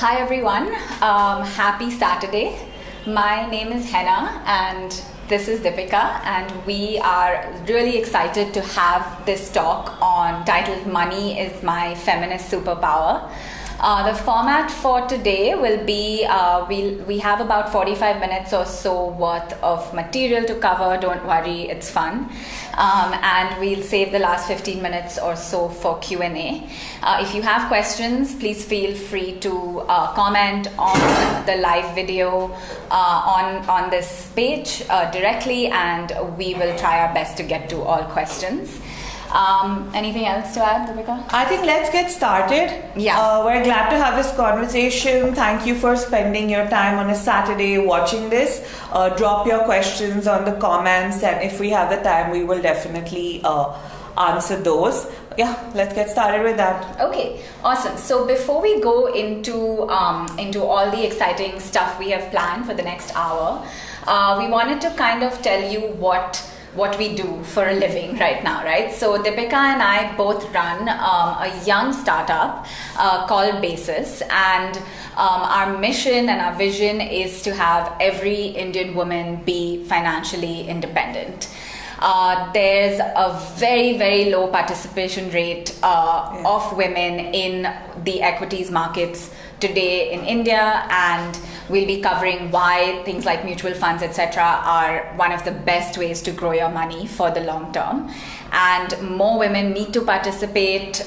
Hi everyone, happy Saturday. My name is Hena and this is Dipika, and we are really excited to have this talk titled Money is My Feminist Superpower. The format for today will be, we have about 45 minutes or so worth of material to cover. Don't worry, it's fun. And we'll save the last 15 minutes or so for Q&A. If you have questions, please feel free to comment on the live video on this page directly, and we will try our best to get to all questions. Anything else to add, Dipika? I think let's get started. Yeah. We're glad to have this conversation. Thank you for spending your time on a Saturday watching this. Drop your questions on the comments, and if we have the time, we will definitely answer those. Yeah, let's get started with that. Okay, awesome. So before we go into all the exciting stuff we have planned for the next hour, we wanted to kind of tell you what we do for a living right now, right? So Dipika and I both run a young startup called Basis, and our mission and our vision is to have every Indian woman be financially independent. There's a very, very low participation rate of women in the equities markets today in India, and we'll be covering why things like mutual funds, etc., are one of the best ways to grow your money for the long term. And more women need to participate.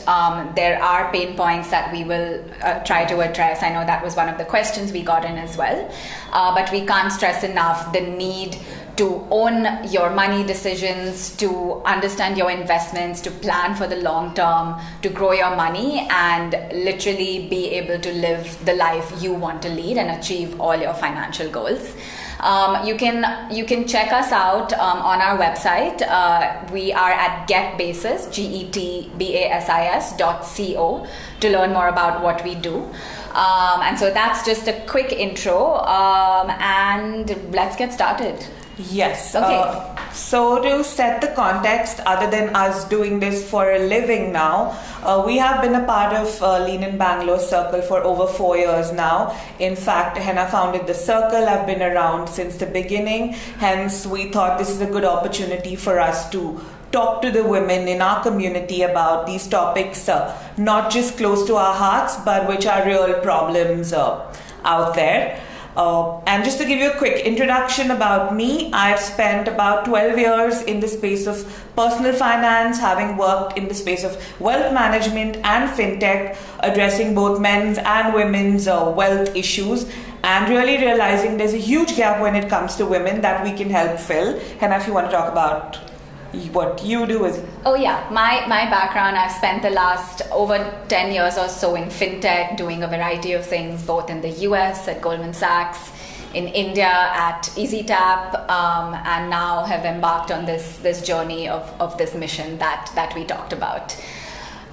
There are pain points that we will try to address. I know that was one of the questions we got in as well. But we can't stress enough the need to own your money decisions, to understand your investments, to plan for the long term, to grow your money, and literally be able to live the life you want to lead and achieve all your financial goals. You can check us out on our website. We are at getbasis, getbasis.co, to learn more about what we do. And so that's just a quick intro, and let's get started. Yes. Okay. So to set the context, other than us doing this for a living now, we have been a part of Lean in Bangalore Circle for over 4 years now. In fact, Hena founded the circle. I've been around since the beginning. Hence, we thought this is a good opportunity for us to talk to the women in our community about these topics, not just close to our hearts, but which are real problems out there. And just to give you a quick introduction about me, I've spent about 12 years in the space of personal finance, having worked in the space of wealth management and fintech, addressing both men's and women's wealth issues, and really realizing there's a huge gap when it comes to women that we can help fill. And if you want to talk about what you do is... Oh yeah, my background, I've spent the last over 10 years or so in fintech, doing a variety of things, both in the US at Goldman Sachs, in India at EasyTap, and now have embarked on this journey of this mission that we talked about.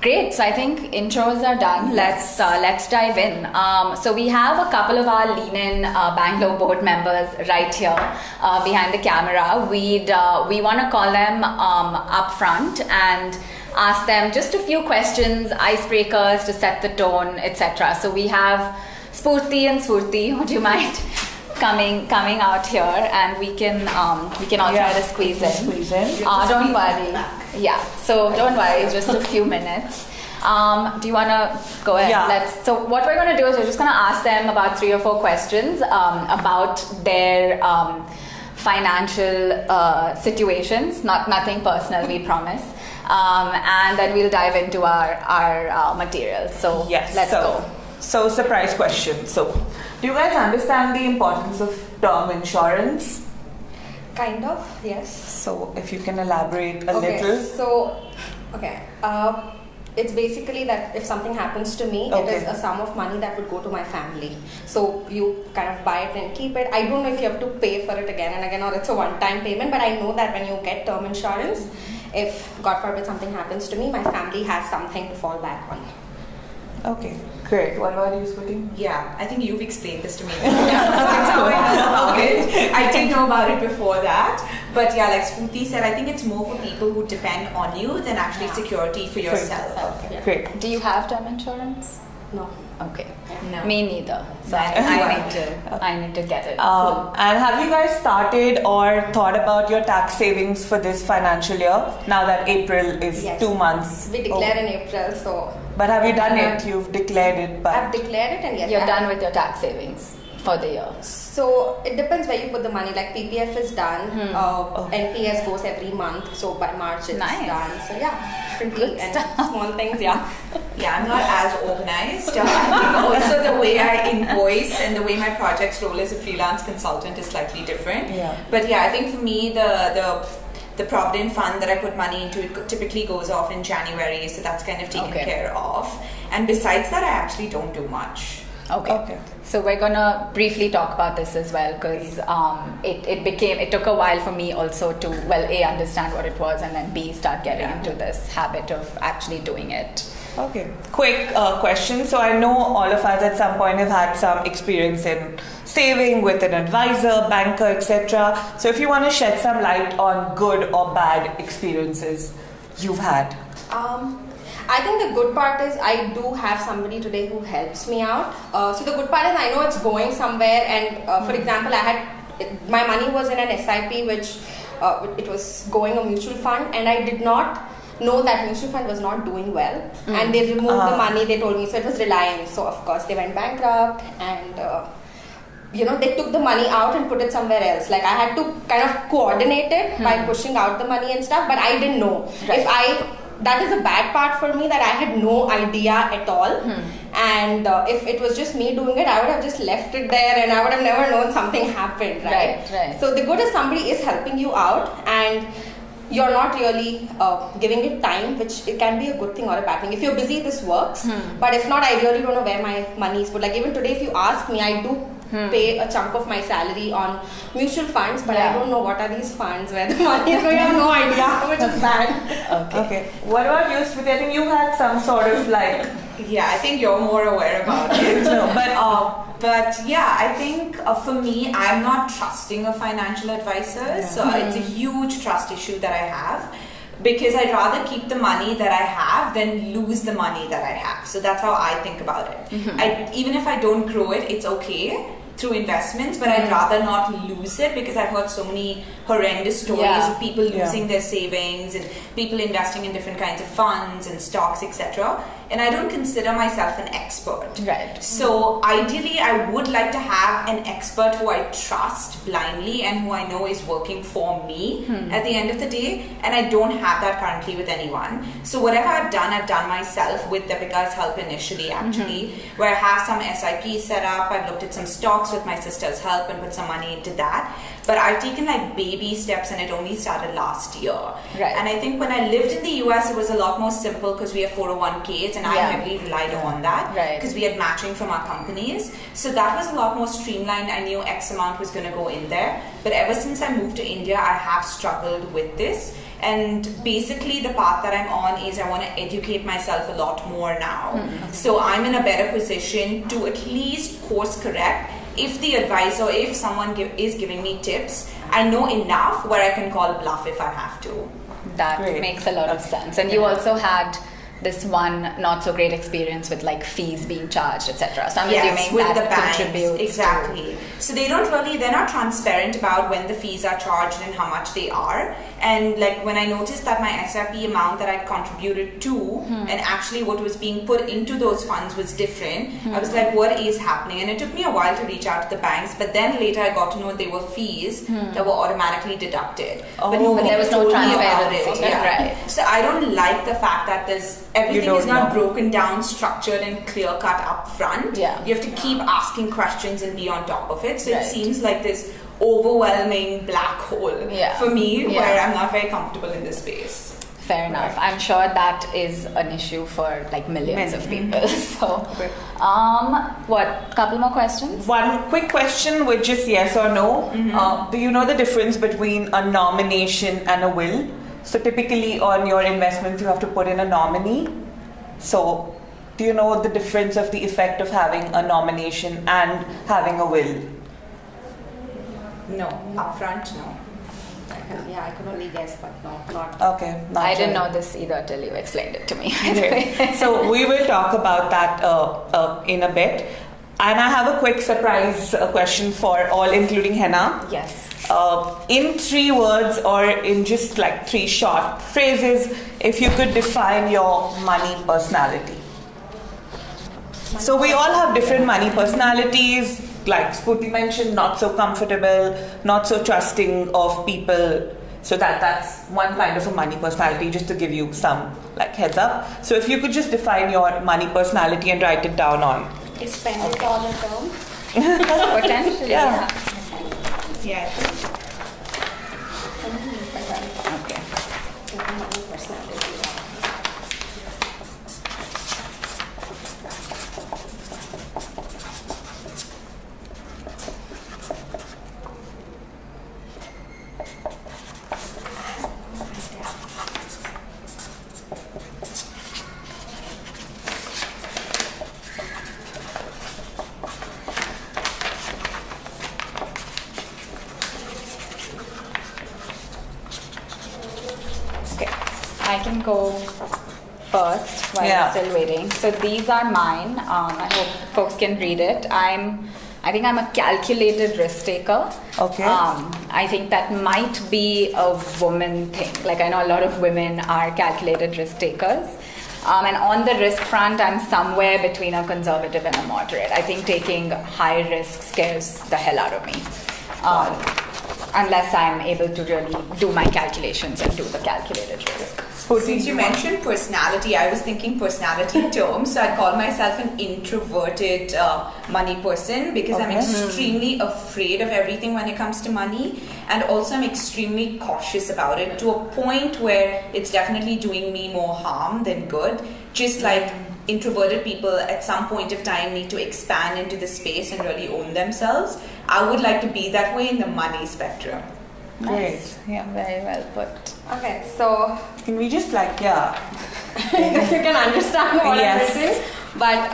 Great, so I think intros are done. Let's dive in. So we have a couple of our Lean In Bangalore board members right here behind the camera. We want to call them up front and ask them just a few questions, icebreakers to set the tone, etc. So we have Spurti and Surti. Would you mind coming out here, and we can all try to squeeze in. Don't worry. Yeah. So don't worry. Just a few minutes. Do you want to go ahead? Yeah. So what we're going to do is we're just going to ask them about 3 or 4 questions about their financial situations. Nothing personal, we promise. And then we'll dive into our material. So yes, let's go. So surprise question. So do you guys understand the importance of term insurance? Kind of, yes. So if you can elaborate a little. So, it's basically that if something happens to me, it is a sum of money that would go to my family. So you kind of buy it and keep it. I don't know if you have to pay for it again and again, or it's a one-time payment, but I know that when you get term insurance, if God forbid something happens to me, my family has something to fall back on. Okay, great. What about you, Spurti? Yeah, I think you've explained this to me. That's how I know about it. I didn't know about it before that. But yeah, like Spurti said, I think it's more for people who depend on you than actually security for yourself. Okay, great. Do you have term insurance? No. Okay. No. Me neither. So I need to get it. And have you guys started or thought about your tax savings for this financial year? Now that April is Yes. 2 months. We declare in April, so But have you done it? You've declared it, but I've declared it, and yes, You're done with your tax savings for the year. So it depends where you put the money. Like PPF is done, NPS goes every month, so by March it's Nice. done. So yeah, pretty Good and stuff. small things, yeah. Yeah, I'm not as organized. I think also the way I invoice and the way my projects roll as a freelance consultant is slightly different. Yeah. But yeah, I think for me the provident fund that I put money into, it typically goes off in January, so that's kind of taken care of. And besides that, I actually don't do much. Okay. So we're gonna briefly talk about this as well, because it took a while for me also to A, understand what it was, and then B, start getting into this habit of actually doing it. Okay. Quick question. So I know all of us at some point have had some experience in saving with an advisor, banker, etc. So if you want to shed some light on good or bad experiences you've had. I think the good part is I do have somebody today who helps me out. So the good part is I know it's going somewhere, and for example, my money was in an SIP, which it was going a mutual fund, and I did not know that mutual fund was not doing well, and they removed the money. They told me, so it was Reliance. So of course they went bankrupt, and they took the money out and put it somewhere else. Like I had to kind of coordinate it by pushing out the money and stuff, but I didn't know. That is a bad part for me, that I had no idea at all. And if it was just me doing it, I would have just left it there, and I would have never known something happened, right? So the good is somebody is helping you out, and you're not really giving it time, which it can be a good thing or a bad thing. If you're busy, this works. But if not, I really don't know where my money is put. Like even today, if you ask me, I do pay a chunk of my salary on mutual funds, but I don't know what are these funds, where the money is going. I have no idea, which is bad. Okay. What about you, Smriti? I think you had some sort of like... Yeah, I think you're more aware about it. But yeah, I think for me, I'm not trusting a financial advisor. So it's a huge trust issue that I have, because I'd rather keep the money that I have than lose the money that I have. So that's how I think about it. Even if I don't grow it, it's okay through investments, but I'd rather not lose it, because I've heard so many horrendous stories of people losing their savings and people investing in different kinds of funds and stocks, etc. And I don't consider myself an expert. Right. So ideally, I would like to have an expert who I trust blindly and who I know is working for me at the end of the day. And I don't have that currently with anyone. So whatever I've done myself with Dipika's help initially, actually, where I have some SIP set up. I've looked at some stocks with my sister's help and put some money into that. But I've taken like baby steps, and it only started last year. Right. And I think when I lived in the US, it was a lot more simple, because we have 401ks, and I heavily relied on that, because we had matching from our companies. So that was a lot more streamlined. I knew X amount was going to go in there. But ever since I moved to India, I have struggled with this. And basically the path that I'm on is I want to educate myself a lot more now. So I'm in a better position to at least course correct. If the advisor, if someone is giving me tips, I know enough where I can call bluff if I have to. That makes a lot of sense. And you also had this one not so great experience with like fees being charged, etc. So I'm assuming with that the banks, contributes exactly. So they're not transparent about when the fees are charged and how much they are. And like when I noticed that my SIP amount that I contributed to and actually what was being put into those funds was different, I was like, what is happening? And it took me a while to reach out to the banks, but then later I got to know they were fees that were automatically deducted. But nobody there was no told me about it. transparency. Right. So I don't like the fact that everything is not broken down, structured and clear cut up front. You have to keep asking questions and be on top of it. So it seems like this overwhelming black hole for me where I'm not very comfortable in this space. Fair enough. I'm sure that is an issue for like millions of people. So, couple more questions? One quick question with just yes or no. Do you know the difference between a nomination and a will? So typically on your investments, you have to put in a nominee. So do you know the difference of the effect of having a nomination and having a will? No, upfront, no. I could only guess, but no, not. Okay. Not I didn't sure. know this either till you explained it to me. Okay. So we will talk about that in a bit. And I have a quick surprise question for all, including Hena. Yes. In 3 words or in just like 3 short phrases, if you could define your money personality. So we all have different money personalities. Like Spooty mentioned, not so comfortable, not so trusting of people. So that's one kind of a money personality, just to give you some like heads up. So if you could just define your money personality and write it down on. Spend it all the time. Potentially, Yeah. Yeah. Okay. Money personality. Okay. I can go first while Yeah. I'm still waiting. So these are mine. I hope folks can read it. I think I'm a calculated risk taker. Okay. I think that might be a woman thing. Like I know a lot of women are calculated risk takers. And on the risk front, I'm somewhere between a conservative and a moderate. I think taking high risk scares the hell out of me. Unless I'm able to really do my calculations and do the calculated risk. Since you mentioned personality, I was thinking personality terms. So I'd call myself an introverted money person because I'm Okay. extremely afraid of everything when it comes to money. And also I'm extremely cautious about it to a point where it's definitely doing me more harm than good. Just like introverted people at some point of time need to expand into the space and really own themselves. I would like to be that way in the money spectrum. Great. Nice. Yeah. Very well put. Okay, so Can we just like, yeah. if you can understand what Yes. I'm missing. But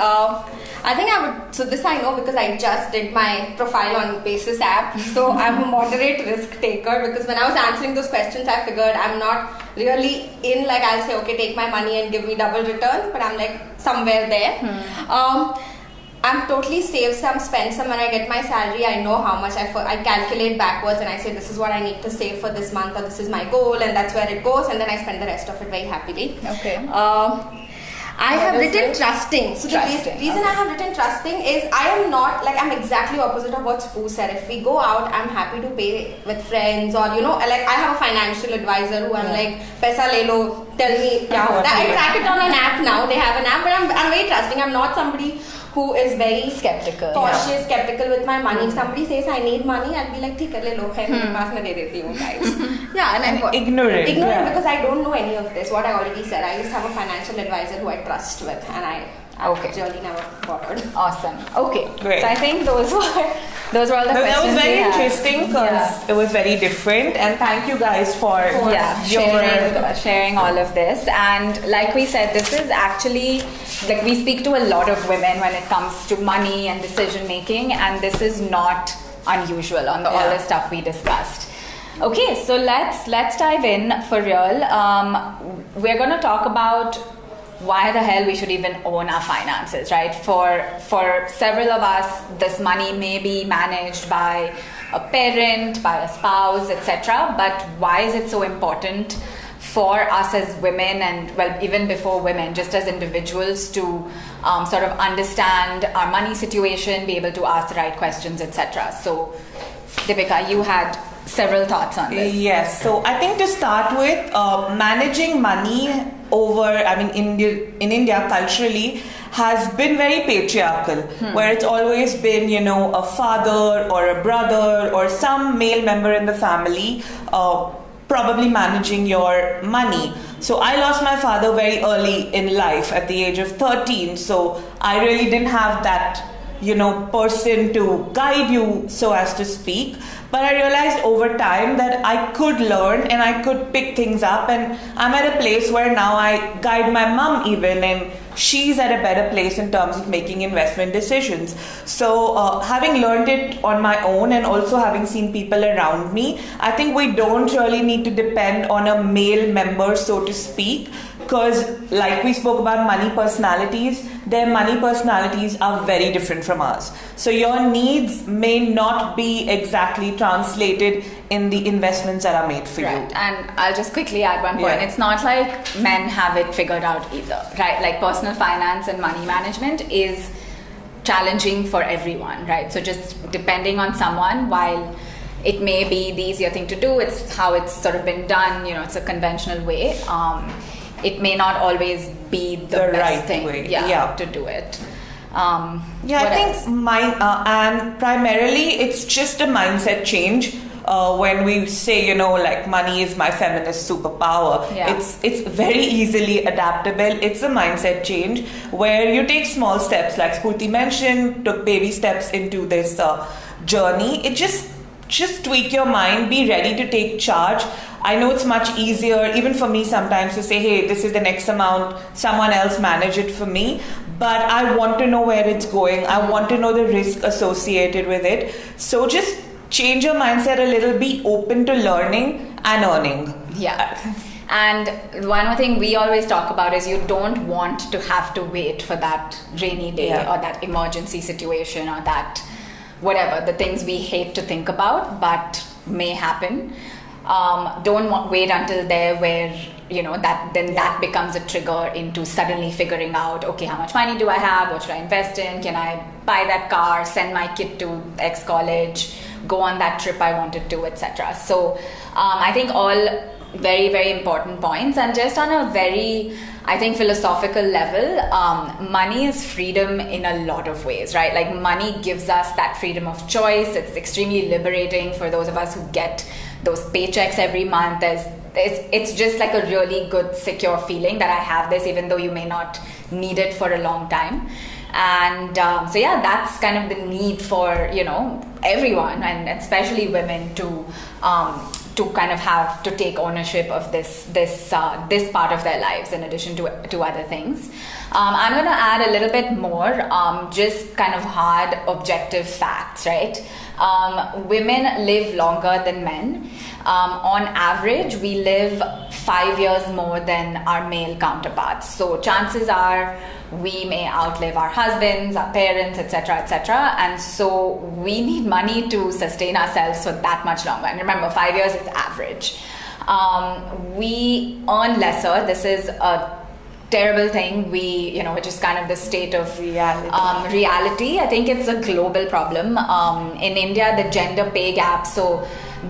I think I would, so this I know because I just did my profile on Basis app. So I'm a moderate risk taker because when I was answering those questions, I figured I'm not really in like I'll say, okay, take my money and give me double returns, but I'm like somewhere there. I'm totally save some, spend some. When I get my salary, I know how much I calculate backwards and I say this is what I need to save for this month or this is my goal and that's where it goes, and then I spend the rest of it very happily. Okay. I have is written it? trusting. So Trusting, the reason I have written trusting is I am not like I'm exactly opposite of what Spoo said. If we go out, I'm happy to pay with friends or like I have a financial advisor who I'm like paisa le lo, tell me I track it on an app now. They have an app, but I'm very trusting. I'm not somebody who is very Skeptical. cautious, skeptical with my money. If somebody says I need money, I'll be like, ठीक है ले लो है मेरे पास मैं दे देती हूँ guys. Yeah, and I'm Ignorant. Ignorant Yeah. because I don't know any of this. What I already said, I just have a financial advisor who I trust with, and I really never bothered. Awesome. Okay. Great. So I think those were all the That questions. was very we had. interesting because it was very different, and thank you guys for sharing all of this. And like we said, this is actually like we speak to a lot of women when it comes to money and decision making, and this is not unusual on all the stuff we discussed. Okay, so let's dive in for real. We're going to talk about why the hell we should even own our finances, right? For several of us, this money may be managed by a parent, by a spouse, etc. But why is it so important for us as women, and well, even before women, just as individuals, to sort of understand our money situation, be able to ask the right questions, etc. So, Dipika, you had several thoughts on this. Yes, so I think to start with, managing money in India culturally has been very patriarchal, where it's always been, a father or a brother or some male member in the family probably managing your money. So I lost my father very early in life at the age of 13, so I really didn't have that person to guide you, so as to speak. But I realized over time that I could learn and I could pick things up, and I'm at a place where now I guide my mom even in she's at a better place in terms of making investment decisions. So having learned it on my own and also having seen people around me, I think we don't really need to depend on a male member, so to speak, because like we spoke about money personalities, their money personalities are very different from ours. So your needs may not be exactly translated in the investments that are made for you. And I'll just quickly add one point. Yeah. It's not like men have it figured out either, right? Like personal finance and money management is challenging for everyone, right? So just depending on someone, while it may be the easier thing to do, it's how it's sort of been done, you know, it's a conventional way. It may not always be the best right thing way. To do it. I think mine, and primarily it's just a mindset change. When we say, you know, like money is my feminist superpower, it's very easily adaptable. It's a mindset change where you take small steps, like Spurti mentioned, took baby steps into this journey. It just tweak your mind, be ready to take charge. I know it's much easier, even for me sometimes, to say, hey, this is the next amount, someone else manage it for me. But I want to know where it's going. I want to know the risk associated with it. So just change your mindset a little, be open to learning and earning. Yeah. And one more thing we always talk about is you don't want to have to wait for that rainy day or that emergency situation or that whatever, the things we hate to think about but may happen. Don't wait until there where, you know, that becomes a trigger into suddenly figuring out, okay, how much money do I have? What should I invest in? Can I buy that car, send my kid to X college, go on that trip I wanted to, etc. So I think all very, very important points. And just on a very, I think, philosophical level, money is freedom in a lot of ways, right? Like money gives us that freedom of choice. It's extremely liberating for those of us who get those paychecks every month. It's just like a really good, secure feeling that I have this, even though you may not need it for a long time. And so yeah, that's kind of the need for, you know, everyone, and especially women to kind of have to take ownership of this part of their lives in addition to other things. I'm going to add a little bit more, just kind of hard objective facts, right? Women live longer than men. On average, we live 5 years more than our male counterparts. So chances are we may outlive our husbands, our parents, etc., etc. And so we need money to sustain ourselves for that much longer. And remember, 5 years is average. We earn lesser. This is a terrible thing, which is kind of the state of reality. I think it's a global problem. In India, the gender pay gap, so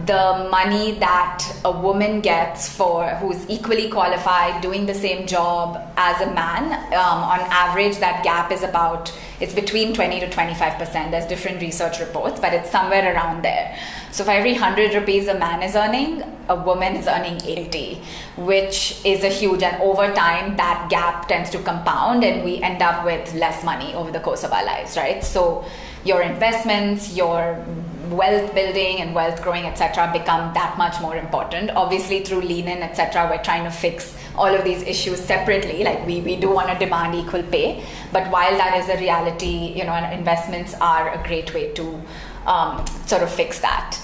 the money that a woman gets who's equally qualified, doing the same job as a man, on average, that gap is it's between 20 to 25%. There's different research reports, but it's somewhere around there. So for every 100 rupees a man is earning, a woman is earning 80, which is a huge, and over time that gap tends to compound and we end up with less money over the course of our lives, right? So your investments, your wealth building and wealth growing, etc., become that much more important. Obviously through Lean In, etc., we're trying to fix all of these issues separately. Like we do want to demand equal pay, but while that is a reality, investments are a great way to sort of fix that.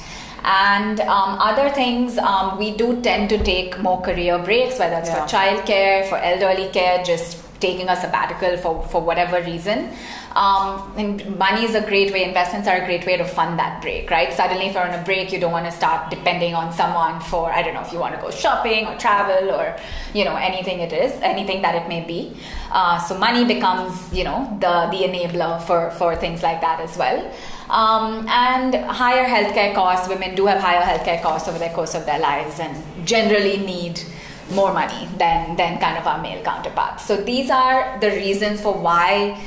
And other things, we do tend to take more career breaks, whether it's for childcare, for elderly care, just taking a sabbatical for whatever reason. And money is a great way, investments are a great way to fund that break, right? Suddenly if you're on a break, you don't want to start depending on someone for, I don't know, if you want to go shopping or travel or, anything that it may be. So money becomes, the enabler for things like that as well. And higher healthcare costs, women do have higher healthcare costs over the course of their lives and generally need more money than kind of our male counterparts. So these are the reasons for why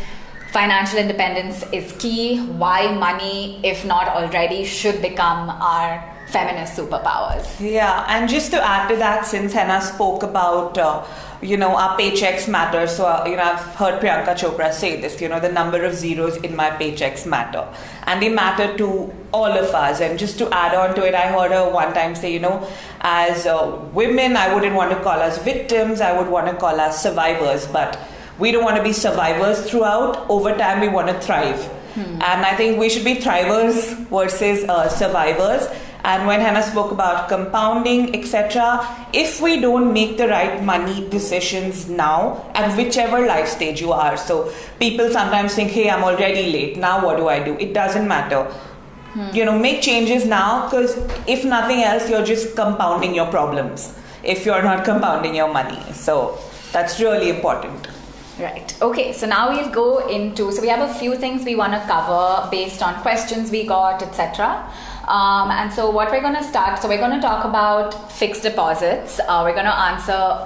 financial independence is key, why money, if not already, should become our feminist superpowers. Yeah, and just to add to that, since Hena spoke about our paychecks matter, so I've heard Priyanka Chopra say this, the number of zeros in my paychecks matter, and they matter to all of us. And just to add on to it, I heard her one time say, as women, I wouldn't want to call us victims, I would want to call us survivors, but we don't want to be survivors throughout. Over time, we want to thrive. And I think we should be thrivers versus survivors. And when Hena spoke about compounding, etc., if we don't make the right money decisions now, at whichever life stage you are, so people sometimes think, hey, I'm already late, now what do I do? It doesn't matter. Make changes now, because if nothing else, you're just compounding your problems if you're not compounding your money. So that's really important. Right. Okay, so now we'll go into, so we have a few things we want to cover based on questions we got, etc. And so what we're going to start, so we're going to talk about fixed deposits. We're going to answer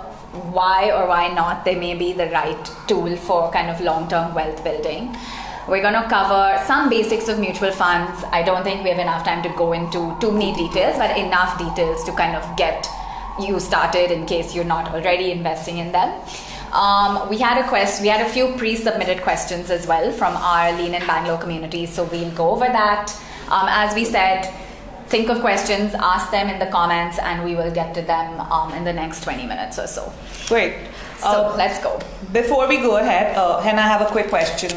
why or why not they may be the right tool for kind of long-term wealth building. We're going to cover some basics of mutual funds. I don't think we have enough time to go into too many details, but enough details to kind of get you started in case you're not already investing in them. We had a few pre-submitted questions as well from our Lean in Bangalore community, so we'll go over that. As we said, think of questions, ask them in the comments, and we will get to them in the next 20 minutes or so. Great. So let's go. Before we go ahead, Hena, I have a quick question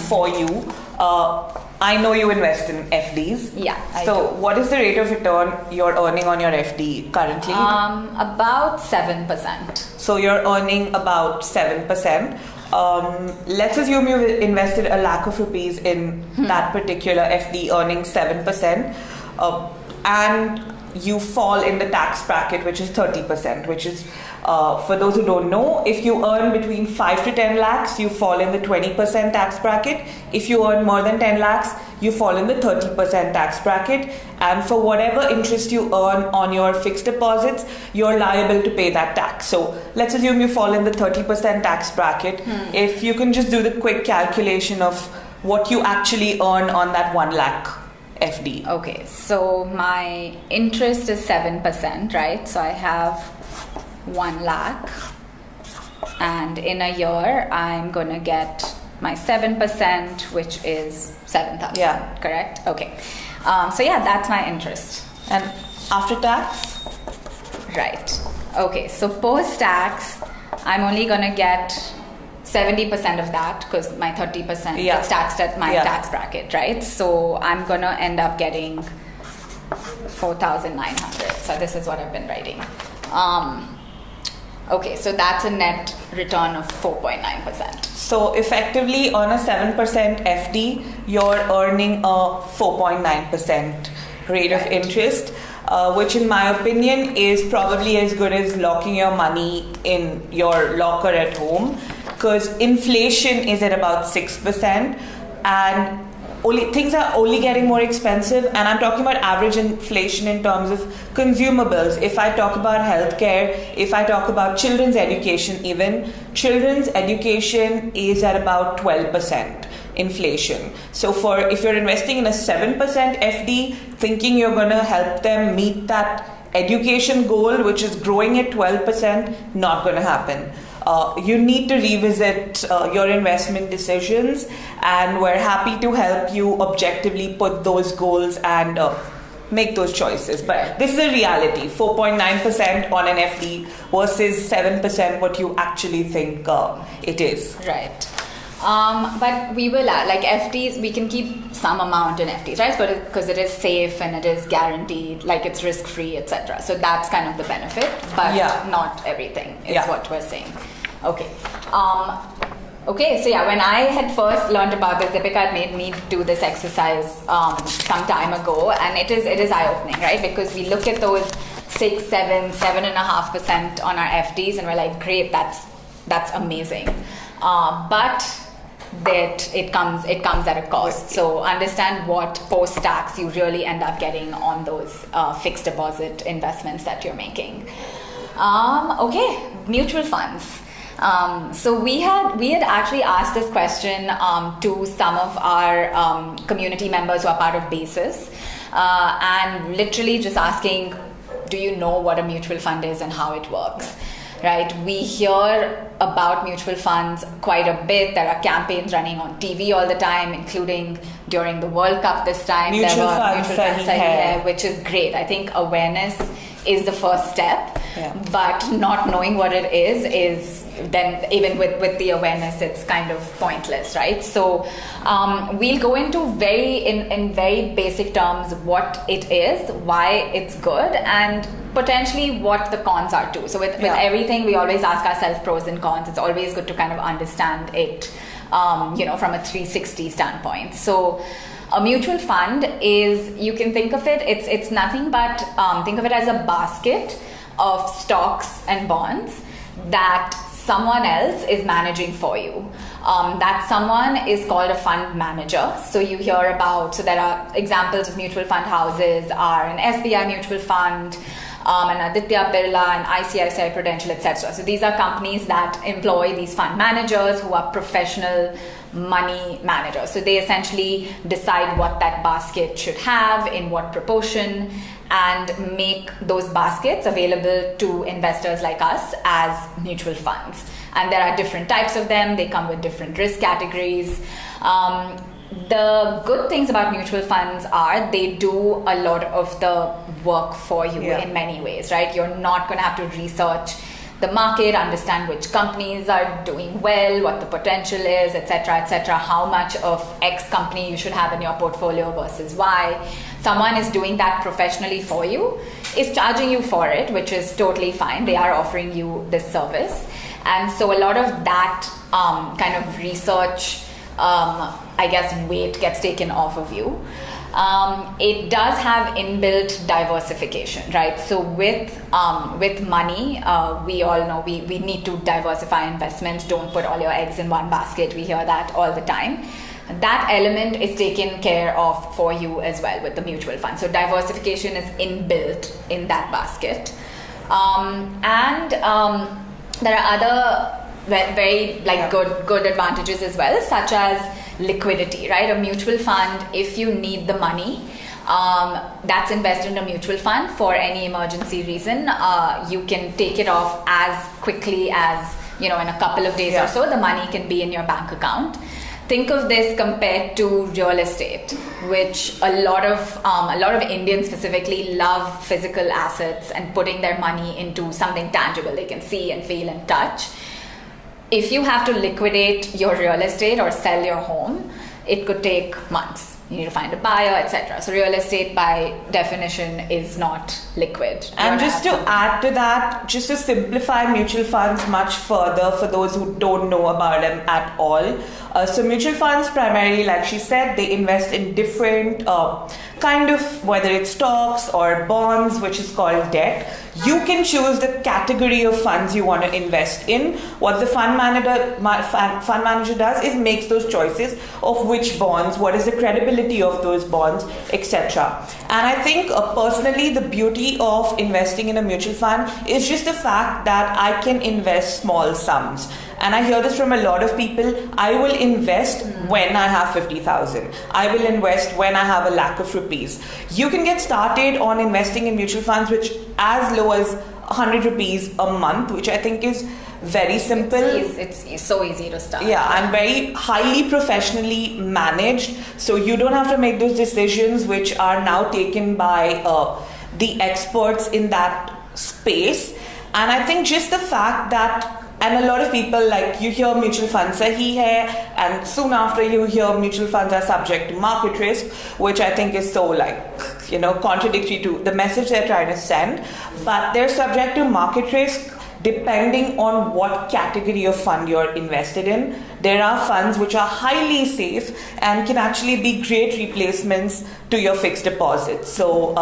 for you. I know you invest in FDs. Yeah, I So do. what is the rate of return you're earning on your FD currently? About 7%. So you're earning about 7%. Let's assume you've invested a lakh of rupees in that particular FD earning 7%, and you fall in the tax bracket, which is 30%, which is, for those who don't know, if you earn between 5 to 10 lakhs, you fall in the 20% tax bracket. If you earn more than 10 lakhs, you fall in the 30% tax bracket. And for whatever interest you earn on your fixed deposits, you're liable to pay that tax. So let's assume you fall in the 30% tax bracket. If you can just do the quick calculation of what you actually earn on that 1 lakh FD. Okay, so my interest is 7%, right? So I have 1 lakh, and in a year I'm gonna get my 7%, which is 7,000. Yeah. Correct? Okay. So yeah, that's my interest. And after tax? Right. Okay, so post-tax, I'm only gonna get 70% of that because my 30% gets taxed at my tax bracket, right? So I'm gonna end up getting 4,900. So this is what I've been writing. Okay, so that's a net return of 4.9%. So effectively on a 7% FD, you're earning a 4.9% rate of interest, which in my opinion is probably as good as locking your money in your locker at home, because inflation is at about 6%, and things are only getting more expensive, and I'm talking about average inflation in terms of consumables. If I talk about healthcare, if I talk about children's education, even children's education is at about 12% inflation. So if you're investing in a 7% FD, thinking you're going to help them meet that education goal, which is growing at 12%, not going to happen. You need to revisit your investment decisions, and we're happy to help you objectively put those goals and make those choices. But this is a reality, 4.9% on an FD versus 7% what you actually think it is. Right. But we will add, like FDs, we can keep some amount in FDs, right? But because it is safe and it is guaranteed, like it's risk-free, etc. So that's kind of the benefit, but not everything is what we're saying. Okay. Okay, so yeah, when I had first learned about this, Dipika had made me do this exercise some time ago, and it is eye-opening, right? Because we look at those 6, 7, 7.5% on our FDs, and we're like, great, that's amazing. But that it comes at a cost. So understand what post-tax you really end up getting on those fixed deposit investments that you're making. Okay, mutual funds. So we had actually asked this question to some of our community members who are part of Basis, and literally just asking, do you know what a mutual fund is and how it works? Right, we hear about mutual funds quite a bit. There are campaigns running on TV all the time, including during the World Cup this time. Mutual funds, which is great. I think awareness is the first step. Yeah. But not knowing what it is then even with the awareness, it's kind of pointless, right? So we'll go into in very basic terms what it is, why it's good, and potentially what the cons are too. So with everything, we always ask ourselves pros and cons. It's always good to kind of understand it, from a 360 standpoint. So a mutual fund is, you can think of it, it's nothing but think of it as a basket of stocks and bonds that someone else is managing for you. That someone is called a fund manager. So you hear about, so there are examples of mutual fund houses are an SBI mutual fund, an Aditya Birla, an ICICI Prudential, etc. So these are companies that employ these fund managers who are professional money managers. So they essentially decide what that basket should have, in what proportion, and make those baskets available to investors like us as mutual funds. And there are different types of them. They come with different risk categories. The good things about mutual funds are they do a lot of the work for you in many ways, right? You're not going to have to research the market, understand which companies are doing well, what the potential is, etc., how much of X company you should have in your portfolio versus Y. Someone is doing that professionally for you, is charging you for it, which is totally fine. They are offering you this service. And so a lot of that kind of research, weight gets taken off of you. It does have inbuilt diversification, right? So with money, we all know we need to diversify investments. Don't put all your eggs in one basket. We hear that all the time. That element is taken care of for you as well with the mutual fund. So diversification is inbuilt in that basket. There are other very good advantages as well, such as liquidity, right? A mutual fund, if you need the money that's invested in a mutual fund for any emergency reason, you can take it off as quickly as, in a couple of days or so, the money can be in your bank account. Think of this compared to real estate, which a lot of Indians specifically love physical assets and putting their money into something tangible they can see and feel and touch. If you have to liquidate your real estate or sell your home, it could take months. You need to find a buyer, etc. So real estate by definition is not liquid. And just to add to that, just to simplify mutual funds much further for those who don't know about them at all. So mutual funds primarily, like she said, they invest in different kind of, whether it's stocks or bonds, which is called debt. You can choose the category of funds you want to invest in. What the fund manager does is makes those choices of which bonds, what is the credibility of those bonds, etc. And I think personally the beauty of investing in a mutual fund is just the fact that I can invest small sums. And I hear this from a lot of people. I will invest when I have 50,000. I will invest when I have a lakh of rupees. You can get started on investing in mutual funds which as low as 100 rupees a month, which I think is very simple. It's so easy to start. Yeah, and very highly professionally managed. So you don't have to make those decisions which are now taken by the experts in that space. And I think just the fact that, and a lot of people, like, you hear mutual funds sahi hai, and soon after you hear mutual funds are subject to market risk, which I think is so contradictory to the message they're trying to send. But they're subject to market risk depending on what category of fund you're invested in. There are funds which are highly safe and can actually be great replacements to your fixed deposits. So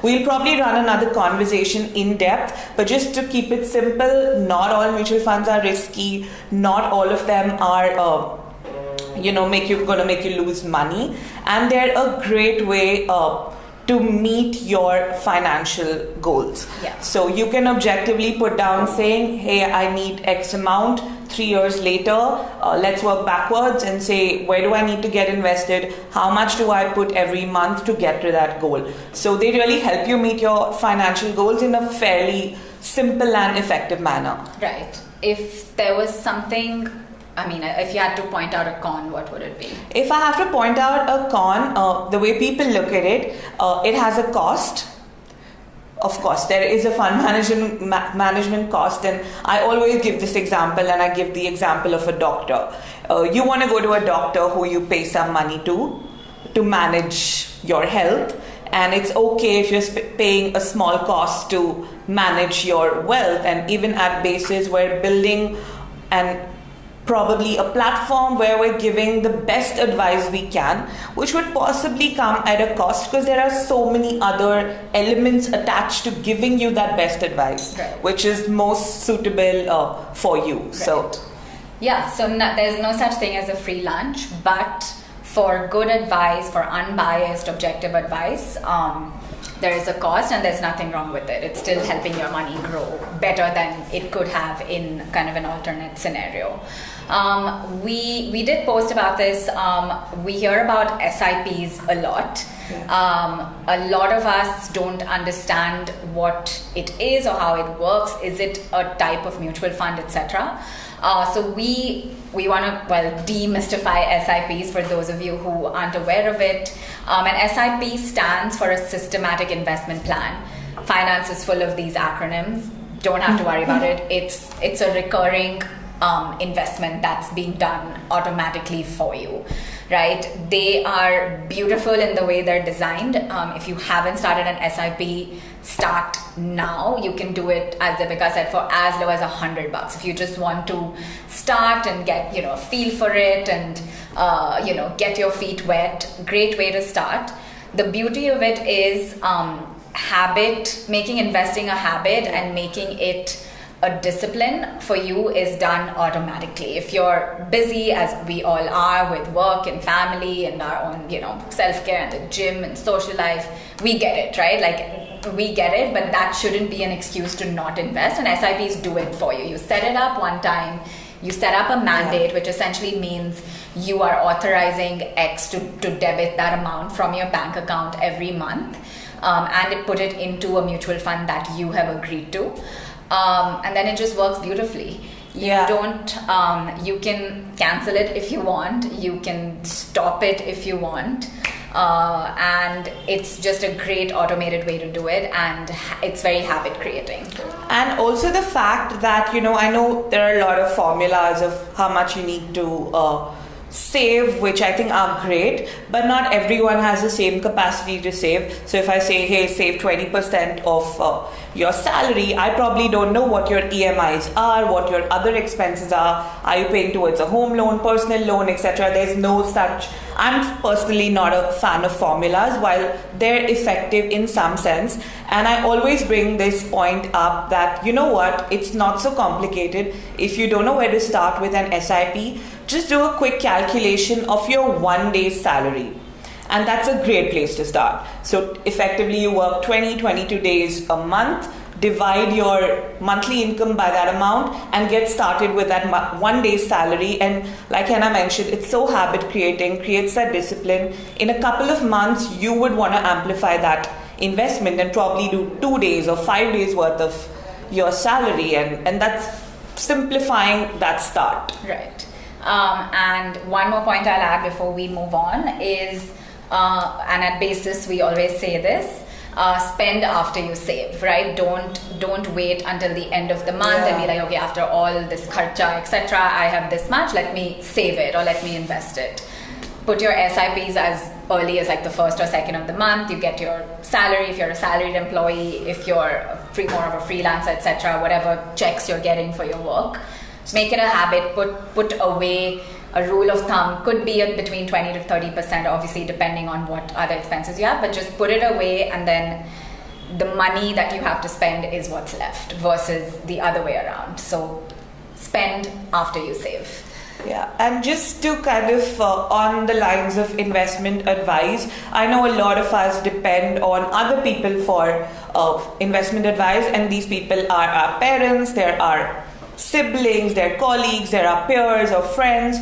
we'll probably run another conversation in depth, but just to keep it simple, not all mutual funds are risky. Not all of them are going to make you lose money. And they're a great way to meet your financial goals. Yeah. So you can objectively put down saying, hey, I need X amount. 3 years later, let's work backwards and say, where do I need to get invested? How much do I put every month to get to that goal? So they really help you meet your financial goals in a fairly simple and effective manner. Right. If there was something, if you had to point out a con, what would it be? If I have to point out a con, the way people look at it, it has a cost. of course, there is a fund management cost, and I always give this example, and I give the example of a doctor. You want to go to a doctor who you pay some money to manage your health, and it's okay if you're paying a small cost to manage your wealth. And even at basis, we're building and probably a platform where we're giving the best advice we can, which would possibly come at a cost, because there are so many other elements attached to giving you that best advice, which is most suitable for you. Right. So there's no such thing as a free lunch, but for good advice, for unbiased, objective advice, there is a cost, and there's nothing wrong with it. It's still helping your money grow better than it could have in kind of an alternate scenario. We did post about this. We hear about SIPs a lot. Yeah. A lot of us don't understand what it is or how it works. Is it a type of mutual fund, etc.? So we want to demystify SIPs for those of you who aren't aware of it. An SIP stands for a systematic investment plan. Finance is full of these acronyms. Don't have to worry about it. It's a recurring investment that's being done automatically for you, right? They are beautiful in the way they're designed. If you haven't started an SIP, start now. You can do it, as Dipika said, for as low as $100. If you just want to start and get a feel for it and get your feet wet, great way to start. The beauty of it is making investing a habit and making it a discipline for you is done automatically. If you're busy, as we all are, with work and family and our own, self-care and the gym and social life, we get it, right? Like, we get it, but that shouldn't be an excuse to not invest. And SIPs do it for you. You set it up one time, you set up a mandate, which essentially means you are authorizing X to debit that amount from your bank account every month, and put it into a mutual fund that you have agreed to. And then it just works beautifully. You can cancel it if you want, you can stop it if you want, and it's just a great automated way to do it, and it's very habit creating. And also the fact that, I know there are a lot of formulas of how much you need to save, which I think are great, but not everyone has the same capacity to save. So if I say, hey, save 20% of your salary, I probably don't know what your EMIs are, what your other expenses are you paying towards a home loan, personal loan, etc. There's no such. I'm personally not a fan of formulas, while they're effective in some sense. And I always bring this point up that, it's not so complicated. If you don't know where to start with an SIP, just do a quick calculation of your 1 day's salary. And that's a great place to start. So effectively, you work 22 days a month, divide your monthly income by that amount, and get started with that 1 day's salary. And like Hena mentioned, it's so habit creating, creates that discipline. In a couple of months, you would want to amplify that investment and probably do 2 days or 5 days worth of your salary. And that's simplifying that start. Right. And one more point I'll add before we move on is, and at basis we always say this, spend after you save, right? Don't wait until the end of the month and be like, okay, after all this kharcha, etc., I have this much, let me save it or let me invest it. Put your SIPs as early as like the first or second of the month. You get your salary if you're a salaried employee, if you're more of a freelancer, etc., whatever checks you're getting for your work. Make it a habit. Put away. A rule of thumb could be between 20 to 30%, obviously depending on what other expenses you have, but just put it away, and then the money that you have to spend is what's left versus the other way around. So spend after you save. Yeah, and just to kind of on the lines of investment advice, I know a lot of us depend on other people for investment advice, and these people are our parents, there are siblings, their colleagues, there are peers or friends.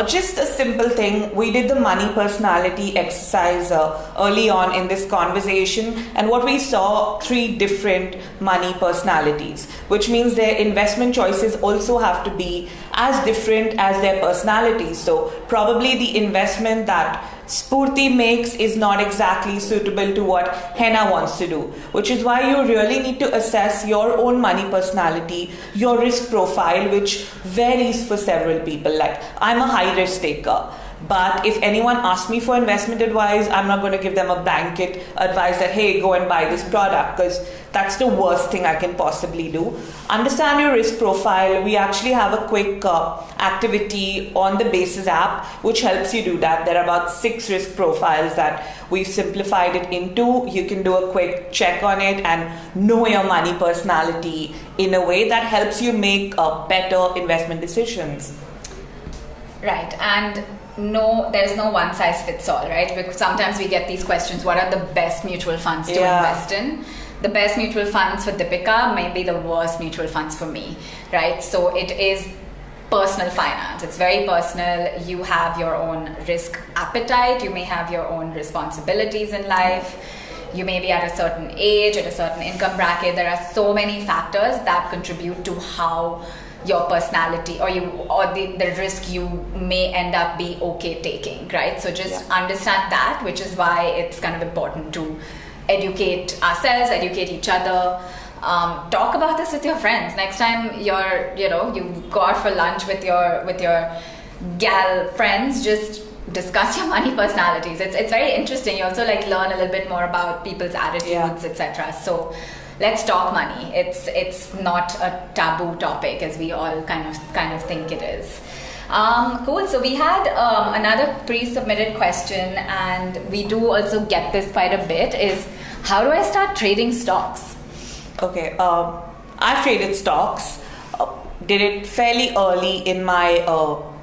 Just a simple thing, we did the money personality exercise early on in this conversation, and what we saw, 3 different money personalities, which means their investment choices also have to be as different as their personalities. So probably the investment that Spurti makes is not exactly suitable to what Hena wants to do, which is why you really need to assess your own money personality, your risk profile, which varies for several people. Like, I'm a high risk taker. But if anyone asks me for investment advice, I'm not going to give them a blanket advice that, hey, go and buy this product, because that's the worst thing I can possibly do. Understand your risk profile. We actually have a quick activity on the Basis app, which helps you do that. There are about 6 risk profiles that we've simplified it into. You can do a quick check on it and know your money personality in a way that helps you make better investment decisions. Right. And no, there's no one size fits all, right? Because sometimes we get these questions, what are the best mutual funds to invest in? The best mutual funds for Dipika may be the worst mutual funds for me, right? So it is personal finance. It's very personal. You have your own risk appetite. You may have your own responsibilities in life. You may be at a certain age, at a certain income bracket. There are so many factors that contribute to how your personality or the risk you may end up be okay taking, right? So just understand that, which is why it's kind of important to educate ourselves, educate each other. Talk about this with your friends. Next time you go out for lunch with your gal friends, just discuss your money personalities. It's very interesting. You also learn a little bit more about people's attitudes, etc. So let's talk money. It's not a taboo topic as we all kind of think it is. Cool. So we had another pre-submitted question, and we do also get this quite a bit, is how do I start trading stocks? Okay. I've traded stocks. Did it fairly early in my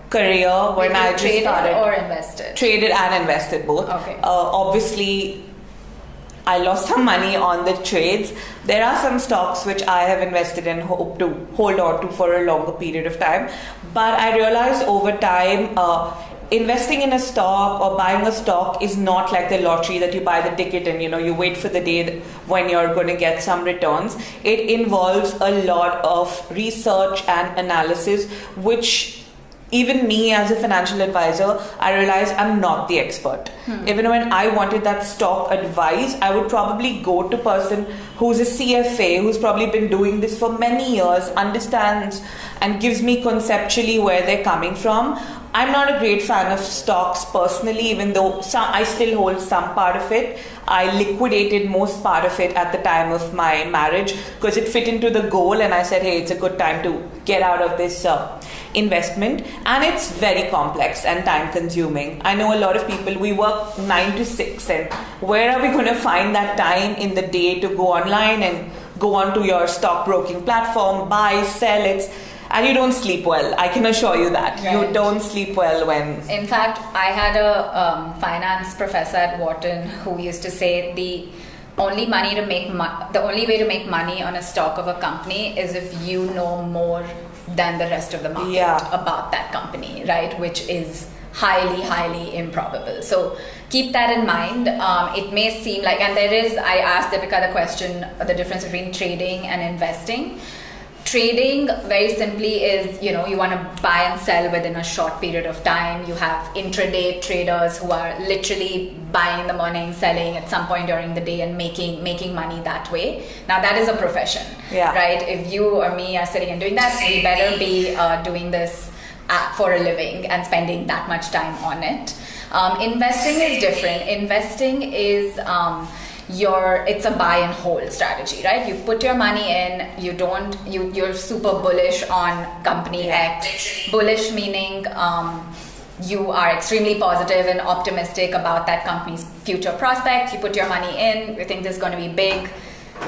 career when I just started. Traded or invested? Traded and invested both. Okay. Obviously, I lost some money on the trades. There are some stocks which I have invested in, hope to hold on to for a longer period of time. But I realized over time, investing in a stock or buying a stock is not like the lottery that you buy the ticket and you wait for the day when you're going to get some returns. It involves a lot of research and analysis, which even me as a financial advisor, I realized I'm not the expert. Even when I wanted that stock advice, I would probably go to a person who's a CFA, who's probably been doing this for many years, understands and gives me conceptually where they're coming from. I'm not a great fan of stocks personally, even though I still hold some part of it. I liquidated most part of it at the time of my marriage because it fit into the goal, and I said, hey, it's a good time to get out of this investment. And it's very complex and time consuming. I know a lot of people, we work 9 to 6, and where are we going to find that time in the day to go online and go onto your stockbroking platform, buy, sell it? And you don't sleep well. I can assure you that. Right. You don't sleep well when... In fact, I had a finance professor at Wharton who used to say the only way to make money on a stock of a company is if you know more than the rest of the market about that company, right? Which is highly, highly improbable. So keep that in mind. It may seem like, and I asked Dipika the question, the difference between trading and investing. Trading, very simply, is you want to buy and sell within a short period of time. You have intraday traders who are literally buying in the morning, selling at some point during the day, and making money that way. Now that is a profession, right? If you or me are sitting and doing that, we better be doing this for a living and spending that much time on it. Investing is different. Investing is it's a buy and hold strategy, right? You put your money in, you're super bullish on company X. Bullish meaning you are extremely positive and optimistic about that company's future prospects. You put your money in, you think this is going to be big.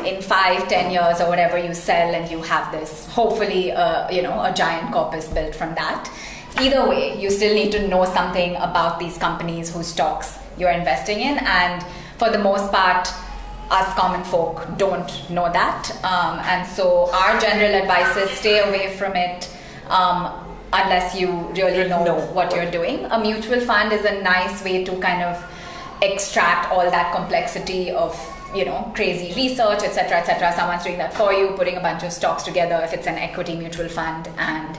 In 5-10 years or whatever, you sell and you have this, hopefully, a giant corpus built from that. Either way, you still need to know something about these companies whose stocks you're investing in, and for the most part, us common folk don't know that. And so our general advice is stay away from it unless you really know what you're doing. A mutual fund is a nice way to kind of extract all that complexity of crazy research, etc., etc. Someone's doing that for you, putting a bunch of stocks together if it's an equity mutual fund, and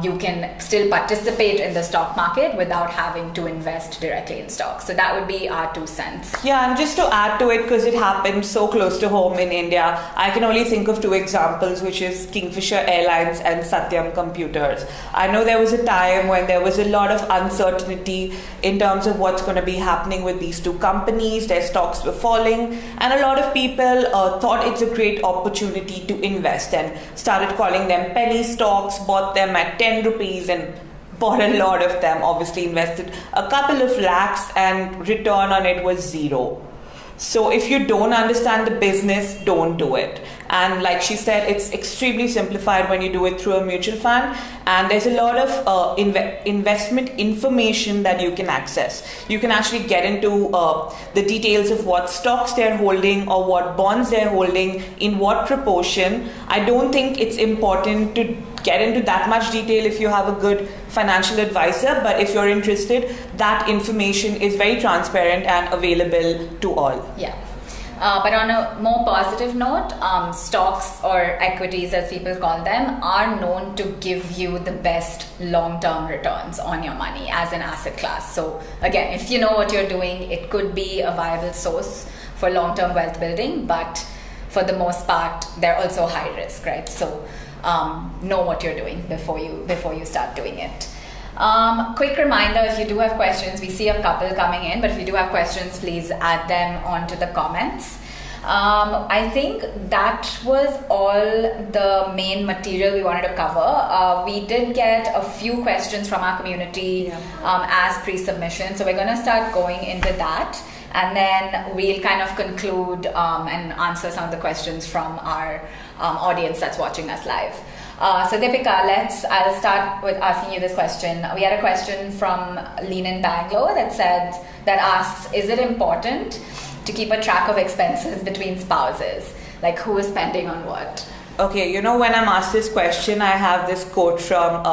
you can still participate in the stock market without having to invest directly in stocks. So that would be our 2 cents. Yeah, and just to add to it, because it happened so close to home in India, I can only think of 2 examples, which is Kingfisher Airlines and Satyam Computers. I know there was a time when there was a lot of uncertainty in terms of what's going to be happening with these 2 companies. Their stocks were falling, and a lot of people thought it's a great opportunity to invest and started calling them penny stocks, bought them at 10 rupees and bought a lot of them, obviously invested a couple of lakhs, and return on it was 0. So if you don't understand the business, don't do it. And like she said, it's extremely simplified when you do it through a mutual fund, and there's a lot of investment information that you can access. You can actually get into the details of what stocks they're holding or what bonds they're holding, in what proportion. I don't think it's important to get into that much detail if you have a good financial advisor, but if you're interested, that information is very transparent and available to all. Yeah. But on a more positive note, stocks or equities, as people call them, are known to give you the best long-term returns on your money as an asset class. So again, if you know what you're doing, it could be a viable source for long-term wealth building, but for the most part, they're also high risk, right? So know what you're doing before you start doing it. Quick reminder, if you do have questions, we see a couple coming in, but if you do have questions, please add them onto the comments. I think that was all the main material we wanted to cover. We did get a few questions from our community as pre-submission, so we're going to start going into that, and then we'll kind of conclude and answer some of the questions from our audience that's watching us live. So Dipika, I'll start with asking you this question. We had a question from Lean in Bangalore that asks, is it important to keep a track of expenses between spouses? Like who is spending on what? Okay, when I'm asked this question, I have this quote from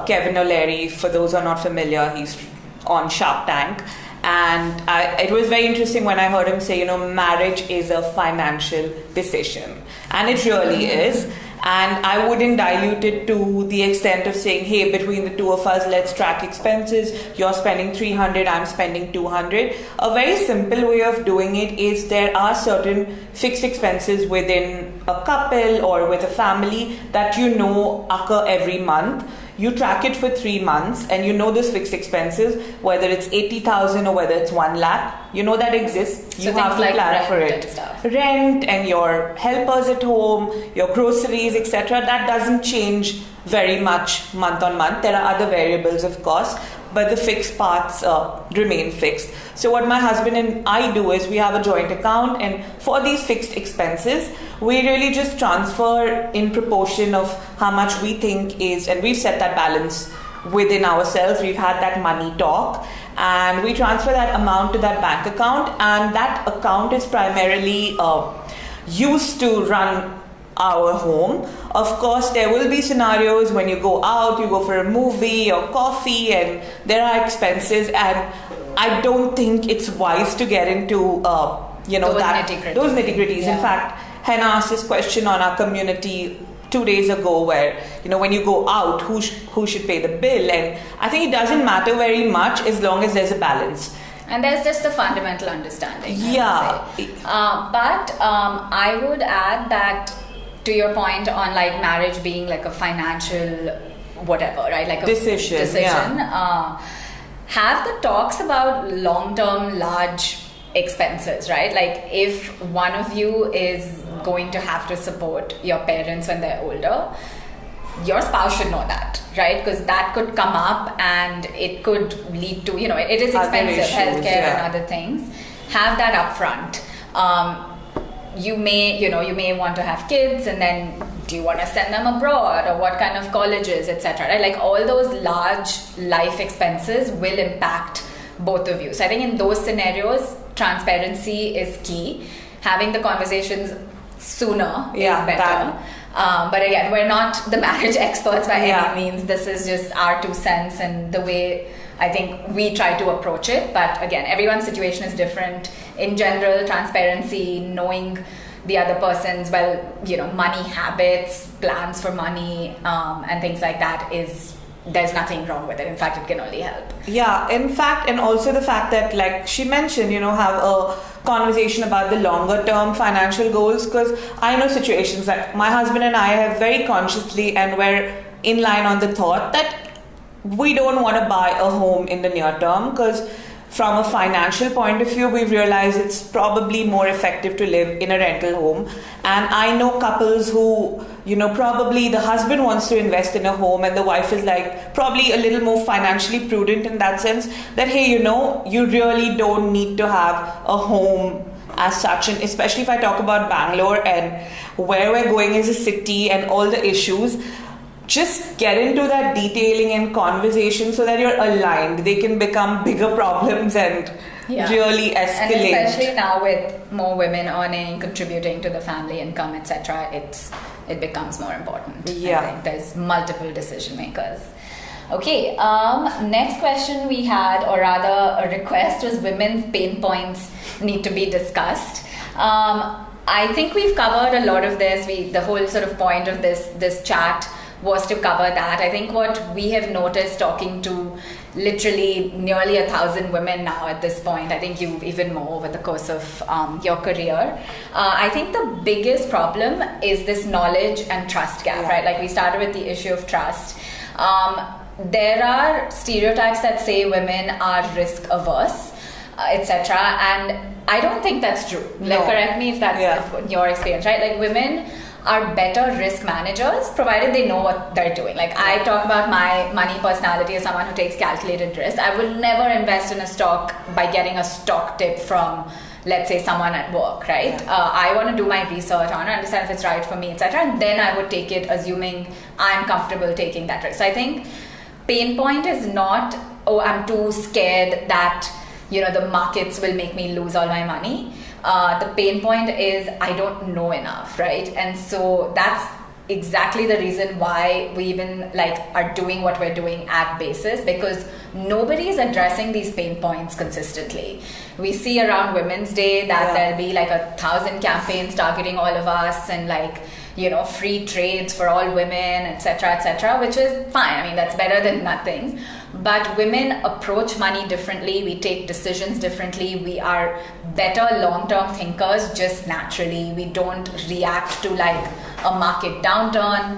Kevin O'Leary. For those who are not familiar, he's on Shark Tank. And it was very interesting when I heard him say, marriage is a financial decision. And it really is. And I wouldn't dilute it to the extent of saying, hey, between the 2 of us, let's track expenses. You're spending 300, I'm spending 200. A very simple way of doing it is there are certain fixed expenses within a couple or with a family that occur every month. You track it for 3 months and those fixed expenses, whether it's 80,000 or whether it's 1 lakh, that exists. You have to plan for it. Rent and your helpers at home, your groceries, etc. That doesn't change very much month on month. There are other variables, of course, but the fixed parts remain fixed. So what my husband and I do is we have a joint account, and for these fixed expenses, we really just transfer in proportion of how much we think is, and we've set that balance within ourselves. We've had that money talk, and we transfer that amount to that bank account, and that account is primarily used to run our home. Of course, there will be scenarios when you go out, you go for a movie or coffee, and there are expenses, and I don't think it's wise to get into those nitty-gritties. Yeah. In fact, Hena asked this question on our community 2 days ago, where when you go out, who should pay the bill? And I think it doesn't matter very much as long as there's a balance. And there's just a fundamental understanding. Yeah. But I would add that, to your point on like marriage being like a financial whatever, right? Like a decision. Yeah. Have the talks about long-term large expenses, right? Like if one of you is going to have to support your parents when they're older, your spouse should know that, right? Because that could come up and it could lead to, it is expensive, healthcare and other things. Have that up front. You may want to have kids, and then do you want to send them abroad, or what kind of colleges, etc., right? Like all those large life expenses will impact both of you. So I think in those scenarios, transparency is key. Having the conversations sooner is better. But again, we're not the marriage experts by any means. This is just our 2 cents and the way I think we try to approach it. But again, everyone's situation is different. In general, transparency, knowing the other person's, money habits, plans for money, and things like that, there's nothing wrong with it. In fact, it can only help. Yeah, in fact, and also the fact that, like she mentioned, have a conversation about the longer term financial goals, because I know situations like my husband and I have very consciously, and we're in line on the thought that we don't want to buy a home in the near term, because from a financial point of view, we've realized it's probably more effective to live in a rental home. And I know couples who, probably the husband wants to invest in a home and the wife is like probably a little more financially prudent in that sense, that, hey, you really don't need to have a home as such. And especially if I talk about Bangalore and where we're going as a city and all the issues, just get into that detailing and conversation so that you're aligned. They can become bigger problems and really escalate. And especially now with more women earning, contributing to the family income, etc., it becomes more important. Yeah. I think there's multiple decision makers. Okay, next question we had, or rather a request, was women's pain points need to be discussed. I think we've covered a lot of this. The whole sort of point of this chat was to cover that. I think what we have noticed, talking to literally nearly 1,000 women now at this point, I think you even more over the course of your career, I think the biggest problem is this knowledge and trust gap, right? Like we started with the issue of trust. There are stereotypes that say women are risk averse, etc., and I don't think that's true. Like, correct me if that's your experience, right? Like, women are better risk managers provided they know what they're doing. Like, I talk about my money personality as someone who takes calculated risk. I will never invest in a stock by getting a stock tip from, let's say, someone at work, right? I want to do my research, I want to understand if it's right for me, etc., and then I would take it assuming I'm comfortable taking that risk. So I think pain point is not, I'm too scared that the markets will make me lose all my money. The pain point is I don't know enough, right? And so that's exactly the reason why we even are doing what we're doing at Basis, because nobody is addressing these pain points consistently. We see around Women's Day that there'll be 1,000 campaigns targeting all of us, and free trades for all women, etc., which is fine. I mean, that's better than nothing. But women approach money differently. We take decisions differently. We are better long-term thinkers just naturally. We don't react to a market downturn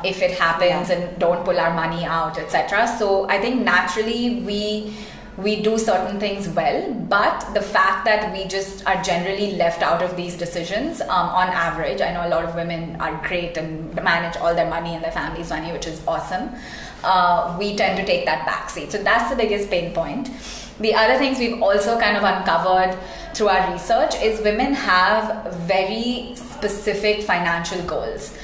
if it happens and don't pull our money out, etc. So I think naturally we do certain things well, but the fact that we just are generally left out of these decisions on average. I know a lot of women are great and manage all their money and their family's money, which is awesome. We tend to take that backseat. So that's the biggest pain point. The other things we've also kind of uncovered through our research is women have very specific financial goals.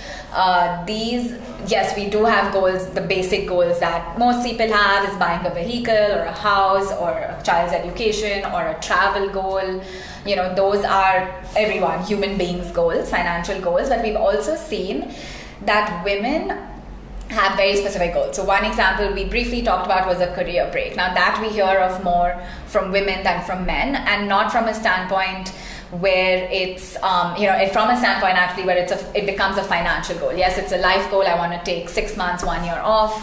Yes, we do have goals. The basic goals that most people have is buying a vehicle or a house or a child's education or a travel goal. Those are everyone, human beings' goals, financial goals. But we've also seen that women have very specific goals. So one example we briefly talked about was a career break. Now that we hear of more from women than from men, and not from a standpoint where it's from a standpoint actually where it becomes a financial goal. Yes, it's a life goal. I want to take 6 months, 1 year off,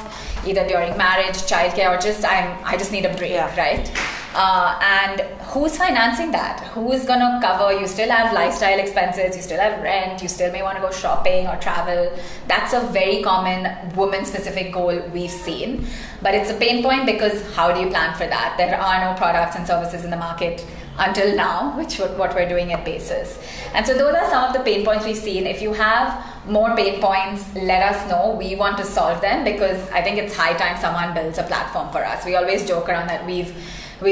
either during marriage, childcare, or just I just need a break, right? And who's financing that? Who is going to cover? You still have lifestyle expenses, you still have rent, you still may want to go shopping or travel. That's a very common woman-specific goal we've seen. But it's a pain point because how do you plan for that? There are no products and services in the market until now, which is what we're doing at Basis. And so those are some of the pain points we've seen. If you have more pain points, let us know. We want to solve them because I think it's high time someone builds a platform for us. We always joke around that we've